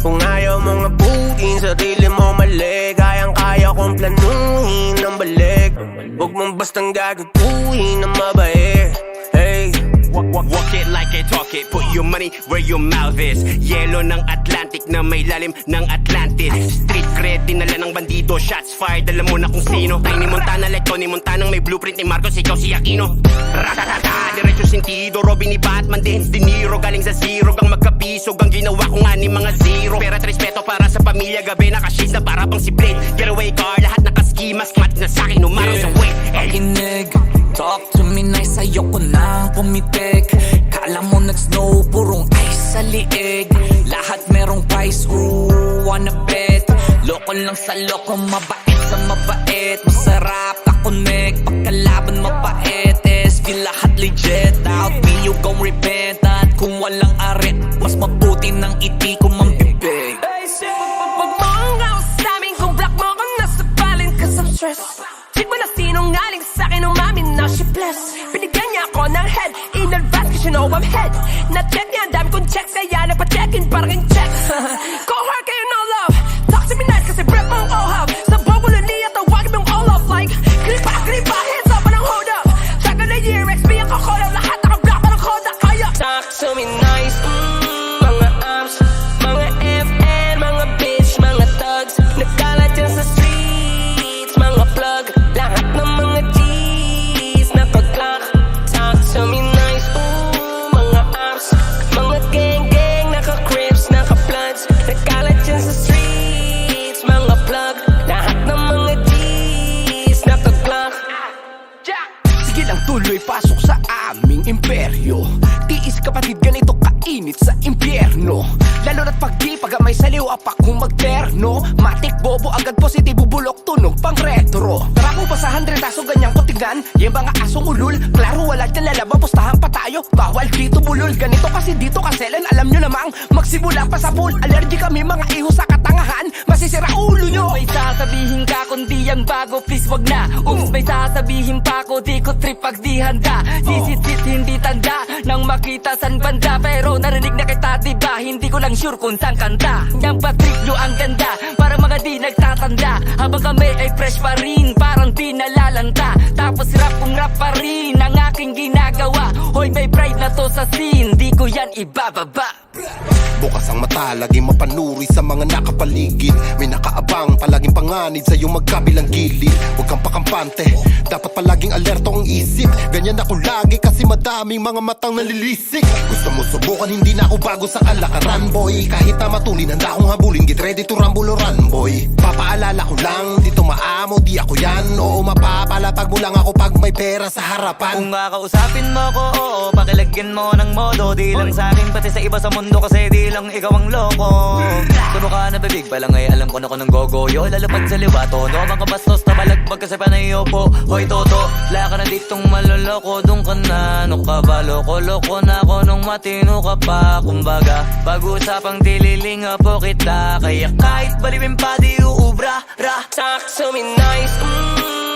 [SPEAKER 3] Kung ayaw mong abutin, sarili mo mali. Kayang-kaya kong planuhin ng balik. Wag mong bastang gagaguhin ng mabait. Hey,
[SPEAKER 12] walk it like it, talk it. Put your money where your mouth is. Yelo ng Atlantic na may lalim ng Atlantis. Street cred, dinala ng bandido. Shots fired, alam mo na kung sino. Tiny Montana like Tony Montana, may blueprint ni Marcos, ikaw si Aquino. Ratatata, diretso sentido. Robin ni Batman, Dance De Niro. Galing sa zero, gang magkapisog. Ang ginawa ko nga ni mga zero. Pera at respeto para sa pamilya. Gabi nakashades na para pang si Blade. Getaway car, lahat nakaskimas. Match na sa'kin, umaraw sa way.
[SPEAKER 1] Pakinig, talk to me nice, ayoko nang pumitik. Kala mo nag-snow, purong ice sa liig. Lahat merong price, ooh, wanna bet. Loko lang sa loko, mabait sa mabait. Masarap ka-connect, pagkalaban mabait. SB lahat legit, out me you gon' repent. At kung walang arit, mas mabuti ng iti ko mambibig.
[SPEAKER 13] Wag mo ang gawas sa amin, kung block mo ko nasa balin. Cause I'm stressed. Check mo na sinungaling sa'kin, umamin na she blessed. Binigyan niya ako ng head, in advance cause you know I'm head. Na-check niya, ang dami kong checks, kaya nagpa-check-in parang in checks. Go hard kayo no love, talk to me nice kasi breath mong ohab. Sa bobulo niya, tawagin mong all off like kripa, hands up, anong hold up. Check on the year, XP ang kakola, lahat naka-block, parang koda, kaya.
[SPEAKER 8] Talk to me nice, mga arms, mga FN, mga bitch, mga thugs. Nagkalat dyan sa streets, mga plug. Lahat ng mga G's nakaglock. Talk to me nice, mga arms, mga gang, naka-crips, naka-bloods. Nagkalat dyan sa streets, mga plug. Lahat ng mga G's nakaglock.
[SPEAKER 12] Sige lang tuloy, pasok sa aming imperyo. Tiis kapatid, ganito kainit sa impyerno. Lalo na't pag di pagamay sa liw, apak kung magterno. Matik bobo, agad positibo, bulok, tunog, pang retro. Tara kung basahan, retaso, ganyang ko tignan. Yung mga asong ulul, klaro wala dyan lalaban, pustahan pa tayo. Bawal dito bulol, ganito kasi dito kaselan. Alam nyo namang, magsimula pa sa pool. Allergy kami mga iho sa katangahan, masisira ulo nyo.
[SPEAKER 8] May sasabihin ka kundi ang bago, please wag na. Oops, may sasabihin pa ko, di ko trip pag di handa. Sisit-sit, hindi tanda, nang makita san banda. Pero narinig na kita, diba? Hindi ko lang sure kung saan kanta. Yang patrip nyo ang ganda, para mga di nagtatanda. Habang kami ay fresh pa rin, parang di nalalanta. Tapos rap kung rap pa rin, ang aking ginagawa. Hoy, may pride na to sa scene, di ko yan ibababa.
[SPEAKER 12] Bukas ang mata, laging mapanuri sa mga nakapaligid. May nakaabang, palaging panganid sa iyong magkabilang gilid. Huwag kang pakampante, dapat palaging alerto ang isip. Ganyan ako lagi kasi madaming mga matang nalilisik. Gusto mo subukan, hindi na ako bago sa kalakaran, boy. Kahit na matulin, handa akong habulin, get ready to rumble or run, boy. Papaalala ko lang, dito maamo, di ako yan. Oo, mapapalatag mo lang ako pag may pera sa harapan.
[SPEAKER 4] Kung kakausapin mo ko, oo, pakilagyan mo ng modo. Di lang sa akin, pati sa iba sa mundo, kasi di lang ikaw ang loko. Tuno ka na bibig pa lang ay alam ko na ko ng gogoyo. Lalapag sa liwa, tono, mga bastos na balagbag kasi panayo po. Hoy toto, wala ka na ditong maloloko. Doon ka na, ano ka ba, loko-loko na ako nung matino ka pa. Kumbaga, pag-usapang dililinga po kita. Kaya kahit balibin pa di uubra, ra.
[SPEAKER 8] Talk to me nice,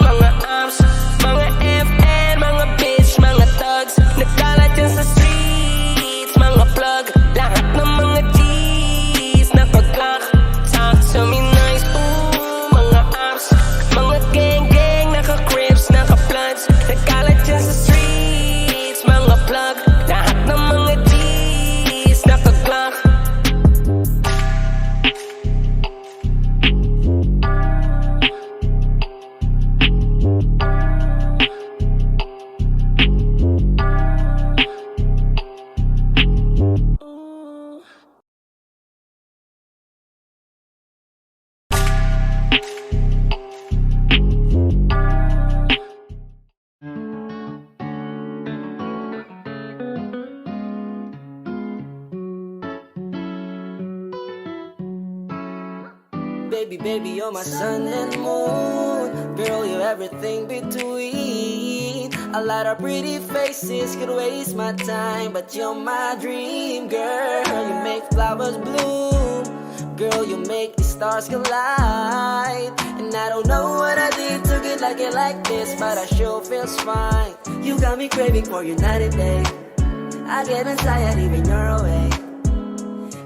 [SPEAKER 8] mga arms, mga FN, mga bitch, mga thugs. Nagkalat dyan sa streets, mga plug. Lahat ng mga G's nakaglock. Talk to me nice, mga arms, mga gang, naka-crips, naka-bloods. Nagkalat dyan sa streets, mga plug. Lahat ng mga G's nakaglock.
[SPEAKER 11] Baby, you're my sun and moon. Girl, you're everything between. A lot of pretty faces could waste my time, but you're my dream, girl. You make flowers bloom.
[SPEAKER 4] Girl, you make the stars collide. And I don't know what I did to get like this, but I sure feels fine. You got me craving for you night and day. I get anxiety when you're away,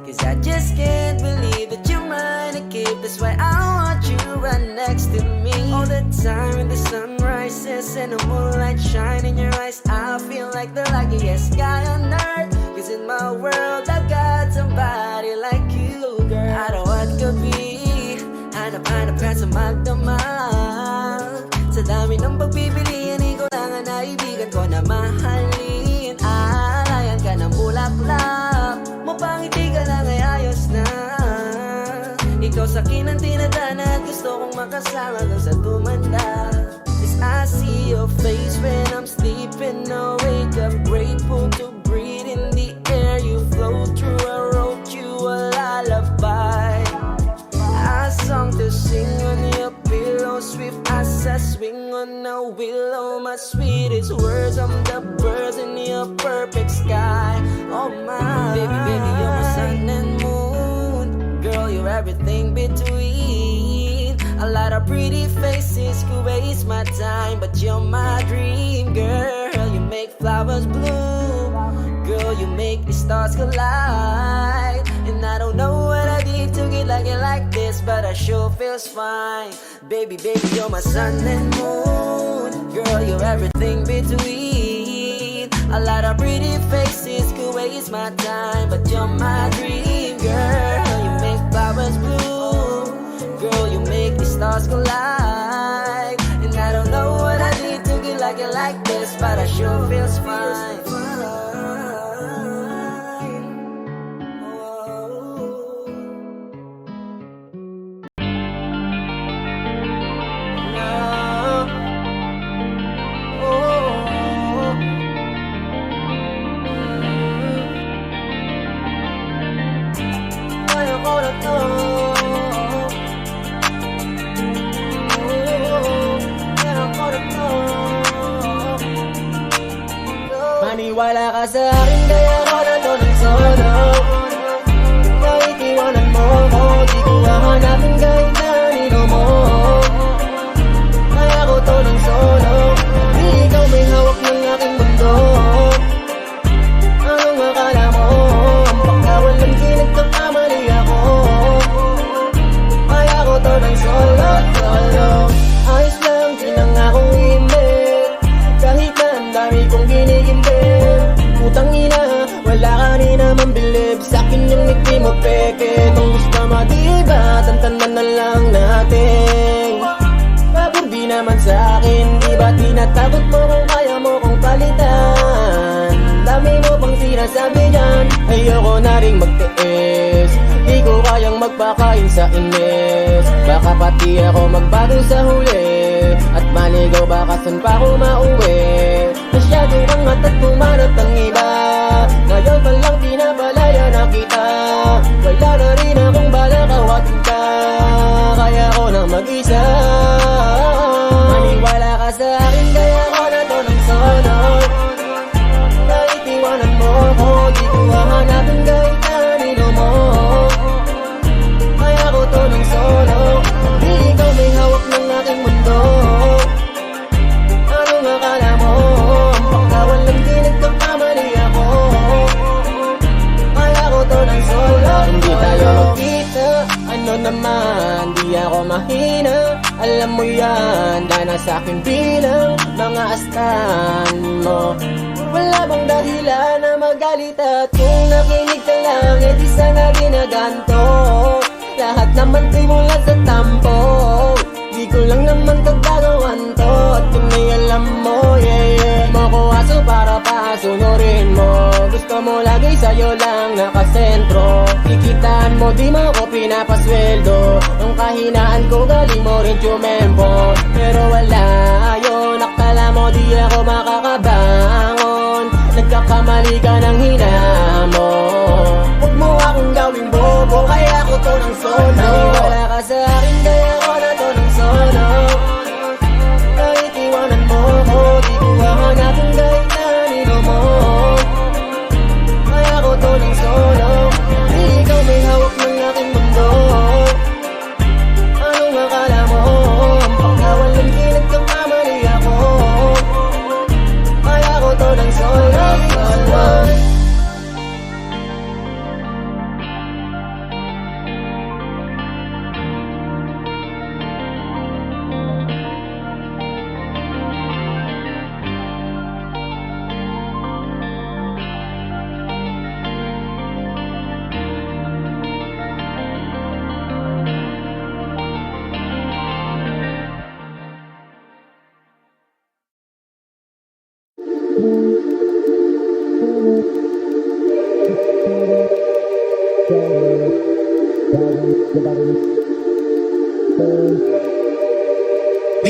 [SPEAKER 4] 'cause I just can't believe that you're mine to keep. That's why I want you right next to me all the time. When the sun rises and the moonlight shine in your eyes, I feel like the luckiest guy on earth. 'Cause in my world I got somebody like you, girl. I don't want to be hanap-hanap ka sa magdamag. Sa dami ng pagpipilian, ikaw lang ang naibigan ko na mahalin. Alayan ka ng bulaklak, mapangiti ka lang ay ayos na. Ikaw sa akin ang tinadhana at gusto kong makasama dun sa tumanda. 'Cause I see your face when I'm sleeping awake. I'm grateful to breathe in the air you flow through. I wrote you a lullaby, a song to sing on your pillow, swift as I swing on a willow. My sweetest words, I'm the birds in your perfect sky. Oh my, baby, baby, you're my sun and moon. Girl, you're everything between. A lot of pretty faces could waste my time, but you're my dream, girl. You make flowers bloom. Girl, you make the stars collide. And I don't know what I did to get like this, but I sure feels fine. Baby, baby, you're my sun and moon. Girl, you're everything between. A lot of pretty faces could waste my time, but you're my dream, girl. You make flowers bloom. Girl, you make the stars collide. And I don't know what I did to get like this, but I sure feels fine.
[SPEAKER 9] Maniwala ka sa akin, kaya ako nandun ng solo. Kahit iwanan mo ko, di ko hahanapin kahit na nino mo. Kaya ko to ng solo, di ikaw may hawak ng aking mundo. Anong akala mo, ang pagkawalan kinagkakamali ako. Kaya ko to ng solo, solo. Ayos lang, di na nga akong imbit, kahit na ang dami kong ginigimbit. Putang ina, wala ka rin naman bilib sa'kin yung ngiti mo peke. Kung gusto madiba, tantanan na lang natin. Pabor di naman sa'kin, di ba tinatakot mo kung kaya mo kong palitan? Dami mo pang sinasabi dyan, ayoko na rin magtiis. Di ko kayang magpakain sa inis. Baka pati ako magbago sa huli, at maligaw baka saan pa ako mauwi. Masyado kang at pumanat ng iba, ngayon pa lang pinapalaya na kita. Wala na rin akong balak awatin ka, kaya ako nang mag-isa. Maniwala ka sa akin, kaya ako na to ng solo. Kahit iwanan mo ko, di ko hahanapin kahit na nino mo. Kaya ako to ng solo, di ikaw may hawak ng aking mundo. Anong akala mo, ang pagkawalan kinagkakamali ako. Kaya ako to ng solo. Hindi tayo magkita, ano naman, di ako mahina. Alam mo yan, dana sa'kin bilang mga astan mo. Wala bang dahilan na magalit, at kung nakinig ka lang, edi sana ginaganto. Lahat naman di mula sa tampo, di ko lang naman kagagawan to. At kung may alam mo, yeah, mo ko aso para pasunurin mo. Gusto mo lagi sa'yo lang nakasentro, kikitaan mo di mo ko pinapasweldo. Ang kahinaan ko galing mo rin tumempo, pero wala yun, akala mo di ako makakabangon. Nagkakamali ka ng hinamo, huwag mo akong gawing bobo, kaya ako to ng solo. Wala ka sa akin, kaya ako na to ng solo. Kahit iwanan mo ko, di ko hahanapin kahit na nino mo. Kaya ako to ng solo, di ikaw may hawak ng aking mundo.
[SPEAKER 2] Di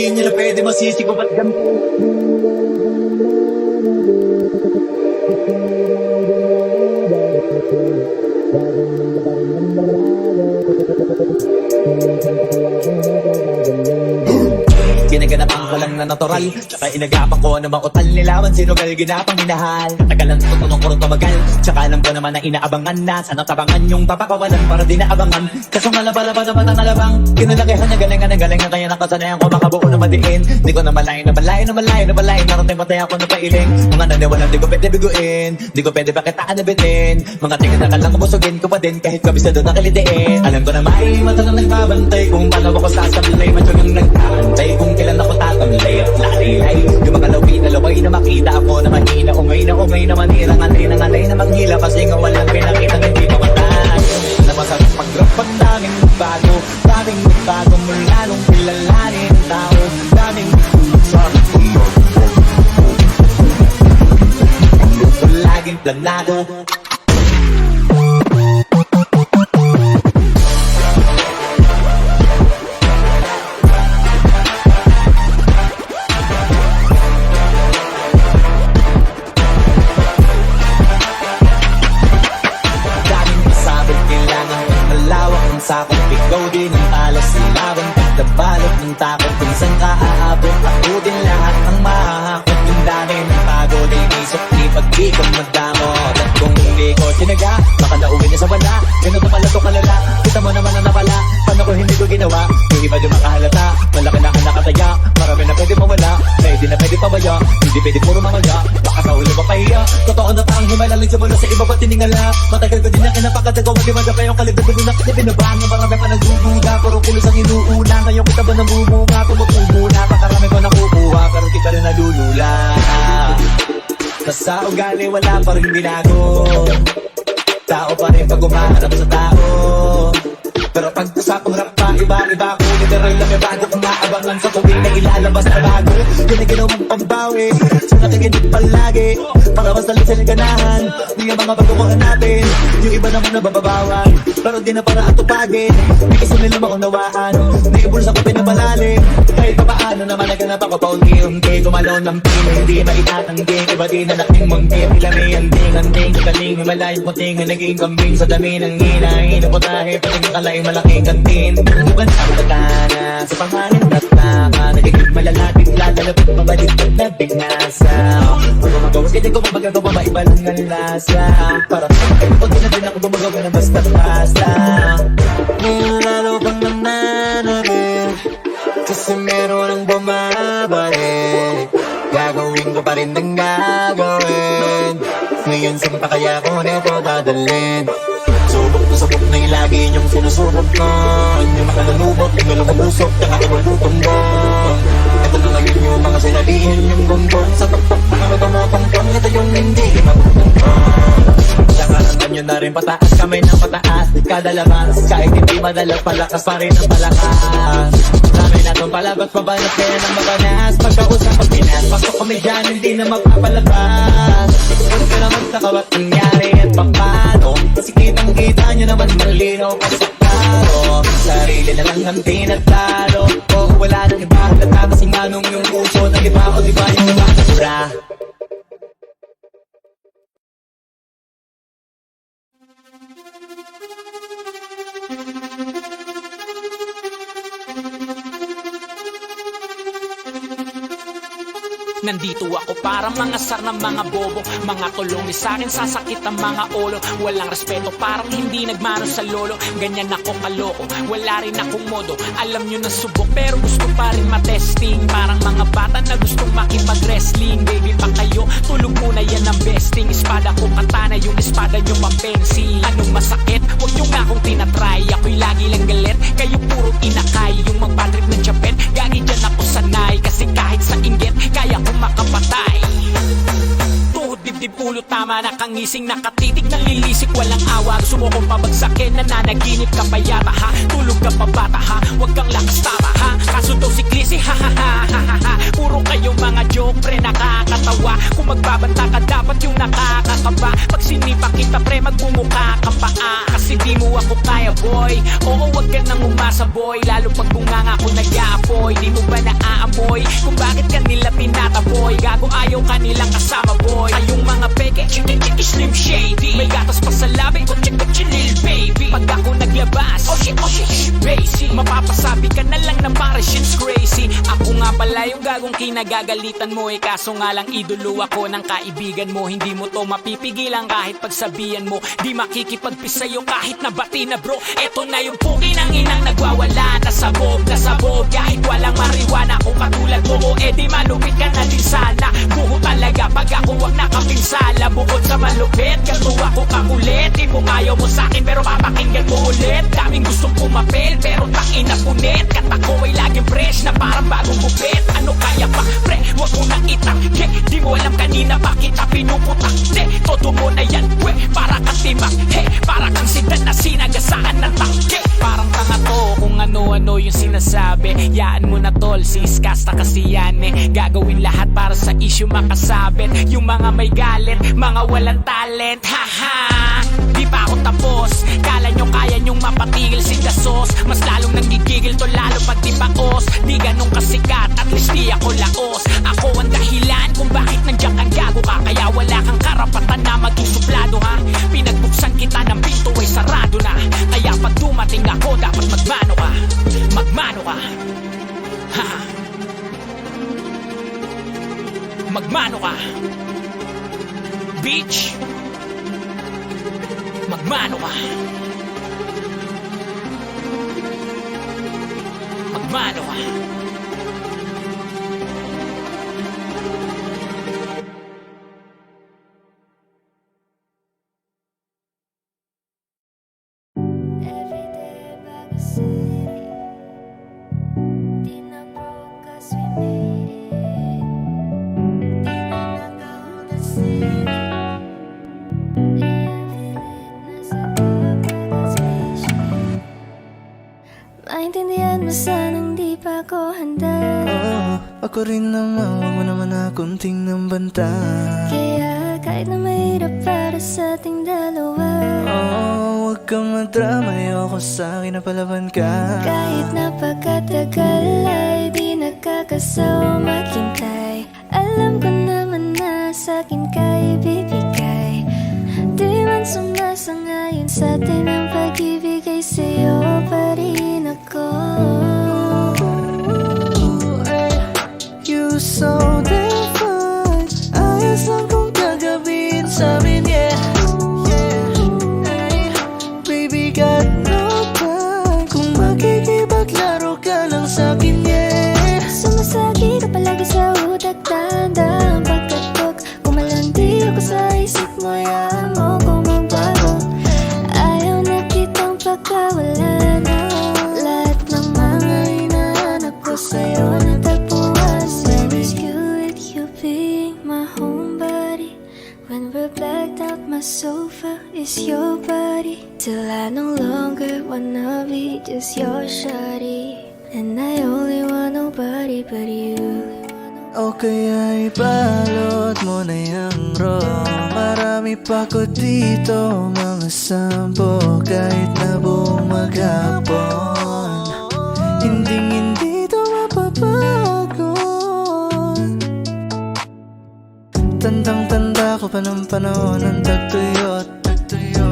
[SPEAKER 2] nyo na pwede masisi ko ba't ganito? Ginaganapan ko lang na natural, tsaka inagapan ko na mautal nilawan sinugal ginapang minahal. Tagalan tutunong ko rin tumagal, tsaka alam ko naman na inaabangan na sana tabangan yung papakawalan para di naabangan. Kaso malabalaban naman ang alabang kinalakihan niya galingan ng galingan kaya nakasanayan ko makabuo na madiin. Di ko na malayo na malayo na malayo na malayo narating matay ako na pailing. Mga naniwalang di ko pwede biguin, di ko pwede pakitaan na bitin. Mga tingin na kalang kumusugin ko pa din kahit kabisado na kalitiin. Alam ko na may mata na nagbabantay kung paano ako sasablay. Medyo nang nagkantay kung kailan ako tatamlay at lalilay. Yung mga lawin na laway na makita ako na mahina. Umay na manira nganay na manghila. Kasi nga walang pinakita na hindi mamatay. Na masarap mag-rap ang daming bago mula nung kilalanin ang tao. Daming sa laging planado. Sakot, ikaw din ang alas ng laban. Pagdabalot ng takot, kung saan ka aabot. Ako din lahat ang mahahakot. Yung dami ng pagod ay isip ni pag-ikong magdamot. At kung hindi ko sinaga, baka nauwi na sa wala. Ganun na pala to kalala, kita mo naman na napala. Paano ko hindi ko ginawa, yung iba di makahalata. Malaki na ka nakataya, marami na pwede mawala. Na hindi na pwede pabaya, hindi pwede puro mamaya. Baka sa ulo mapahiya, totoo na parang himalaling sa mula sa iba pa tiningala. Matagal ko din na kinapakatagawa, di pa yung kalibad ko na pinabaan. Marami pa nagdududa, puro kulos ang inuuna. Ngayon kita ba nabumunga, tumutubo na. Pakarami ko nakukuha, pero di ka rin nalulula. Sa ugali wala pa rin binago. Tao pa rin pag umaharap sa tao. Pero pag usapang rap pa, iba-iba ko. Literal lang may bago kung maabangan sa tuwing na ilalabas na bago. Yun ang ginawang pambawi, sa nakikinig palagi. Para mas nalisil ganahan, yung mga baguhan natin. Yung iba naman nabababawan, pero di na para atupagin. Di kasi nila maunawaan, naibulsa ko pinapalalim. Kahit pa paano naman naganap ako paunti-unti. Gumalaw ng pino, hindi maitatanggi. Iba di na laking mangki, ilami anding kagaling, malayong puting, naging kambing sa dami ng hinahin. Putahe, pating kalay malaking kantin. Iba na ang matana, sa panganin na tama. Nagiging malalapit, lalapit, mabalik at nabingasa. Pag gumagawas, hindi ko magagawa, maiba lang ang lasa. Para ko din na din ako gumagawa na basta-basta. Ngayon lalo pang nananabik, kasi meron ang bumabalik. Gagawin ko pa rin ang gagawin. Ngayon saan pa kaya ko na ito dadalhin? Subok na sabok na yung lagi niyong sinusubok ko. Yung makalalubot, yung malumulusok, yung kamalutong mo. Ito na ngayon yung mga sinabihin yung gonggong. Sa tuktok na kami tumutongtong, ito yung hindi maputongtong. Sakarangan nyo na rin pataas, kamay ng pataas. Di kada labas, kahit hindi madalas, palakas pa rin ang palakas. Dami na itong palabas, mabanat kaya ng mabanas. Pagkausap pag pinas, pasok kami dyan, hindi na magpapalabas. Huwag ka naman sa kawat nangyari at paano. Kasi kitang-kita nyo naman malinaw pa sa tao. Sarili na lang ang tinatalo. O wala nang iba, halata kasing anong yung puso ng iba. O diba yung iba nasura.
[SPEAKER 14] Nandito ako para mga sar ng mga bobo. Mga tulong ni sa'kin sasakit ang mga ulo. Walang respeto parang hindi nagmano sa lolo. Ganyan ako kaloko, wala rin akong modo. Alam nyo na subok pero gusto pa rin matesting. Parang mga bata na gustong makipag-wrestling. Baby pa kayo, tulog muna yan ang besting. Espada ko katana, yung espada nyo mampensi. Anong masakit? Huwag nyo nga akong tinatry. Ako'y lagi lang galit, kayo puro inakay. Yung magpatrip ng chapet, gagi dyan ako sanay. Kasi kahit sa inggit, kaya kong makapatay. Tuhod di dibdib ulo tama na kangising nakatitig ng lilisik walang awa gusto mo kong pabagsakin nananaginip ka pa yata ha tulog ka pa bata ha wag kang lakas tama ha kaso daw si Clissy ha ha ha ha ha ha puro kayong mga joke pre nakakatawa kung magbabanta ka dapat yung nakakakaba pag sinipa kita pre magmumukha ka pa kasi di mo ako kaya boy oo wag ka nang umasa boy lalo pag bunganga ako nag-aapoy di mo ba naaamoy kung bakit kanila tinataboy gago ayaw kanilang kasama boy ayong mga peke slim shady may gatas pa sa labi ko check lil baby pag ako naglabas oh shit basic mapapasabi ka na lang na para shit's crazy ako nga pala yung gagong kinagagalitan mo kaso nga lang idolo ako ng kaibigan mo hindi mo to mapipigilan kahit pagsabihan mo di makikipagpis sa'yo kahit nabati na bro eto na yung puki ng inang nagwawala nasabog kahit walang mariwana kung katulad mo o di malupit ka na din sana buho talaga pag ako wag nakapinsala bukod sa malupit katuwa ko kakulit di mo ayaw mo sa'kin pero papakinggan mo ulit daming gustong pumapel pero tangina punit katako ay laging fresh na parang bagong gupit ano kaya pa pre wag mo nang itangke di mo alam kanina pa kita pinuputak todo mo na yan we para kang timak para kang sigat na sinagasaan ng tangke parang tanga to kung ano-ano yung sinasabi yaan mo na tol siskasta kasi yan gagawin lahat para sa issue makasabit yung mga may galit mga walang talent haha di pa ako tapos kala nyo kaya nyong mapatigil si Dasos mas lalong nanggigigil to lalo pag di paos di ganun kasikat at least di ako laos ako ang dahilan kung bakit nandiyan kang gago ka kaya wala kang karapatan na maging suplado ha pinagbuksan kita ng pinto ay sarado na kaya pag dumating ako dapat magmano ka ha magmano ka bitch magmano ka magmano ka
[SPEAKER 6] Maintindihan mo sanang di pa ako handa
[SPEAKER 2] Ako rin naman, wag mo naman akong tingnan banta
[SPEAKER 6] Kaya kahit na mahirap para sa ating dalawa
[SPEAKER 2] Wag kang madrama, ayoko sa'kin na palaban ka
[SPEAKER 6] Kahit napakatagal ay di nakakasawa maghintay Alam ko naman na sa'kin ka ibibigay Di man sumasangayon sa atin ang pag-ibigay sa'yo pa rin ako
[SPEAKER 2] You so damn fine Ayos lang kung gagawin sa'min, yeah Baby, got no time Kung makikipaglaro ka lang sa'kin, yeah
[SPEAKER 6] Sumasagi ka palagi sa utak Tanda ang pagkatok Kumalandi ako sa isip mo Yaman mo kung magbago Ayaw na kitang pagkawala na Lahat ng mga hinahanap ko sa'yo natagpuan When it's good with you being my homebody When we're blacked out my sofa is your body Till I no longer wanna be just your shawty And I only want nobody but you
[SPEAKER 2] O kaya ibalot mo na yung rom Marami pa ko dito mga sampo Kahit na buong maghapon Hindi to mapabago Tandang-tanda ko pa ng panahon ng tagtuyot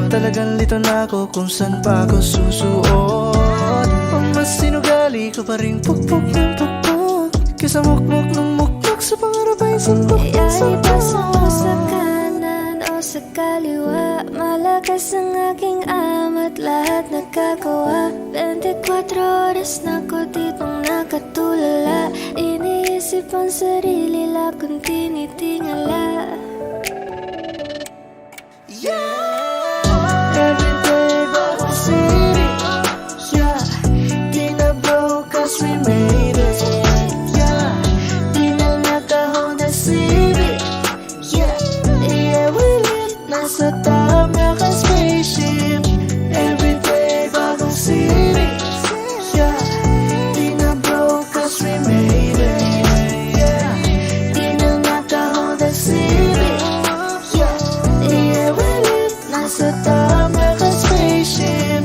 [SPEAKER 2] Talagang lito na ako kung saan pa ako susuot Ang mas sinugali ko pa rin pukpuk ng pukpuk Kesa mukmuk ng mukmuk sa pangarap ay sandok ng
[SPEAKER 6] Kaya
[SPEAKER 2] sandok
[SPEAKER 6] ipasa mo sa kanan o sa kaliwa Malakas ang aking amat lahat nagkagawa 24 oras na ko ditong nakatulala Iniisip ang sarili lang kung tinitingala
[SPEAKER 2] Every day that we see yeah Di na broke cause we made it yeah Di na naka-Honda Civic yeah
[SPEAKER 1] sa tama ka spaceship.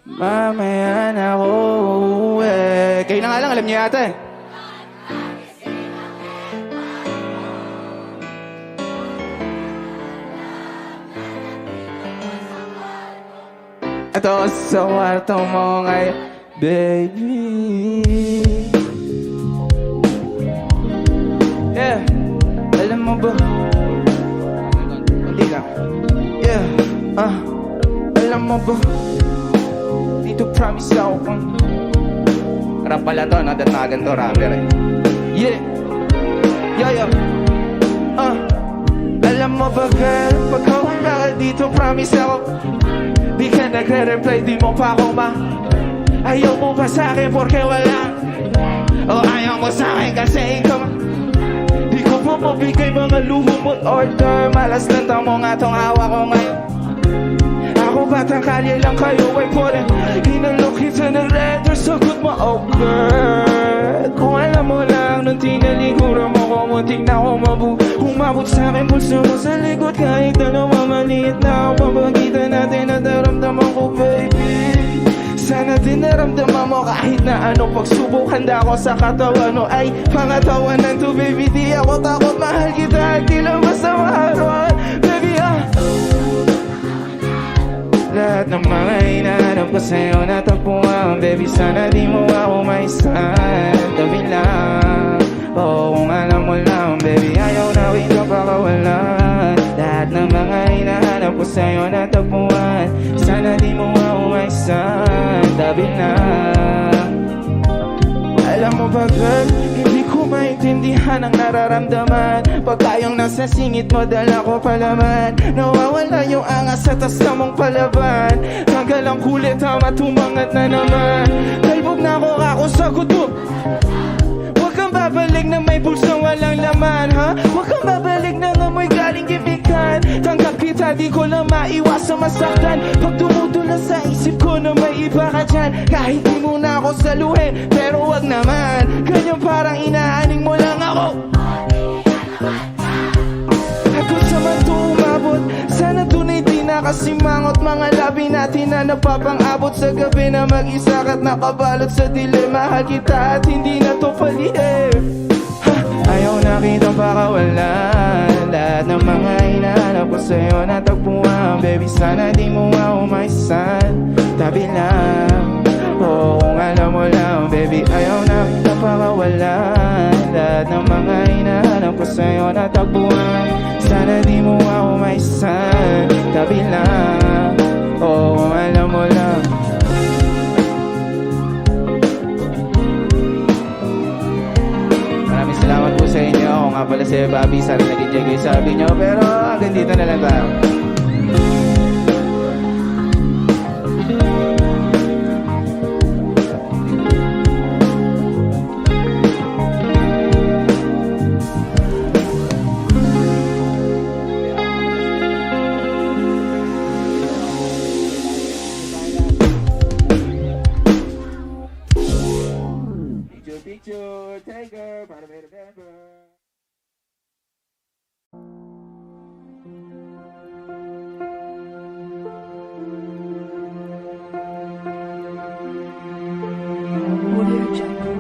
[SPEAKER 10] Mamaya na ako uuwi. Kayo na nga lang, alam niyo yata eh. Ito sa kwarto mo ngayon, baby. Yeah, alam mo ba? Hindi lang. Yeah, alam mo ba? Dito promise ako kung rap pala to, nadatagan to, rapper eh. Yeah, alam mo ba girl, pag hawala ka dito, promise ako di ka nagre-reply, di mo pa ako ayaw mo pa sa'kin porque wala, o ayaw mo sa'kin kasi ikaw di ko pa mabigay mga luho mo't order. Malas na tamo nga tong hawa ko ngayon. Ako batang kalye lang kayo ay pwede hinalok kita ng letter, sagot mo oh girl. Kung alam mo lang nung tinaliguran mo ko, muntik na ako umabot sa'kin pulso mo sa likod. Kahit na namamaliit na ako, mapagitan natin at naramdaman ko baby. Sana din naramdaman mo kahit na ano pagsubok. Handa ako sa katawan mo ay pangatawanan to baby. Di ako takot, mahal kita at di lang basta maharuan baby. Lahat ng mga hinahanap ko sa'yo natagpuan baby. Sana di mo ako maisan tabi lang. Oo, kung alam mo lang baby, ayaw na kita pakawalan. Lahat ng mga hinahanap ko sa'yo natagpuan. Sana di mo ako maisan tabi lang. Alam mo ba girl, hindi ko maintindihan ang nararamdaman. Pag tayong nasa singit mo, dala ko palaman. Nawawala yung angas sa tas na mong palaban. Tanggal ang kulit, tama tumangat na naman. Talbog na ako sa kutob. Huwag kang babalik na may bulsong walang laman, ha? Huwag kang babalik na amoy galing gibikan. Tanggap kita, di ko lang maiwasan masaktan. Pag tumutula sa isip ko na may iba ka dyan. Kahit di mo na ako saluhin, pero wag naman ganyan parang inaaning mo lang ako. At kung sa man to umabot, sana tunay di nakasimangot. Mga labi natin na napapang-abot sa gabi na mag-isa ka't nakabalot sa dilim. Mahal kita at hindi na to palihim. Ayaw na kitang pakawalan. Lahat ng mga hinahanap ko sa'yo natagpuan baby. Sana di mo ako maisan tabi lang. Oo, kung alam mo lang baby, ayaw na kitang pakawalan. Lahat ng mga hinahanap ko sa'yo natagpuan. Sana di mo ako maisan tabi lang. Oo, kung alam mo lang. Maraming salamat po sa inyo. Ako nga pala si Bobby. Sana nag-enjoy kayo sa sabi nyo. Pero hanggang dito na lang tayo. Picture, tiger, para me remember.
[SPEAKER 15] Audio Jungle.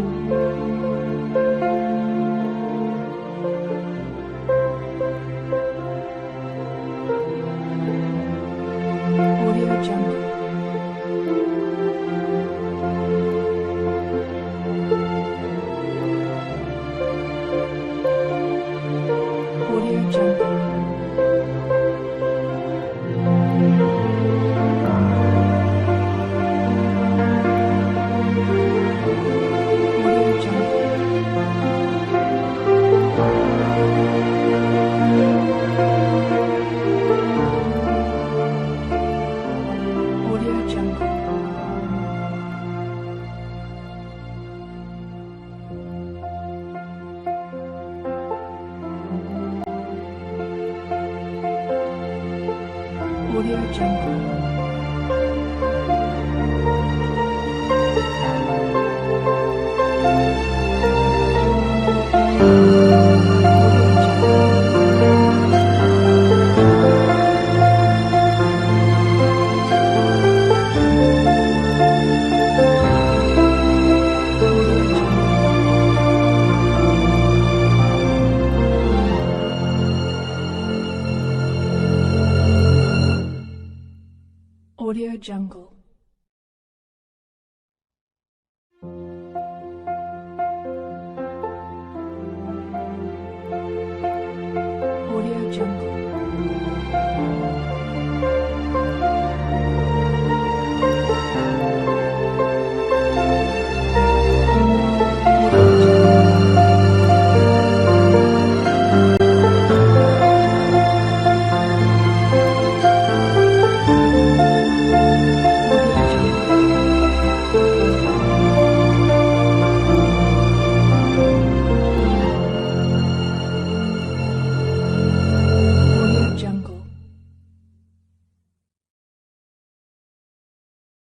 [SPEAKER 15] Audio Jungle. Audio Jungle.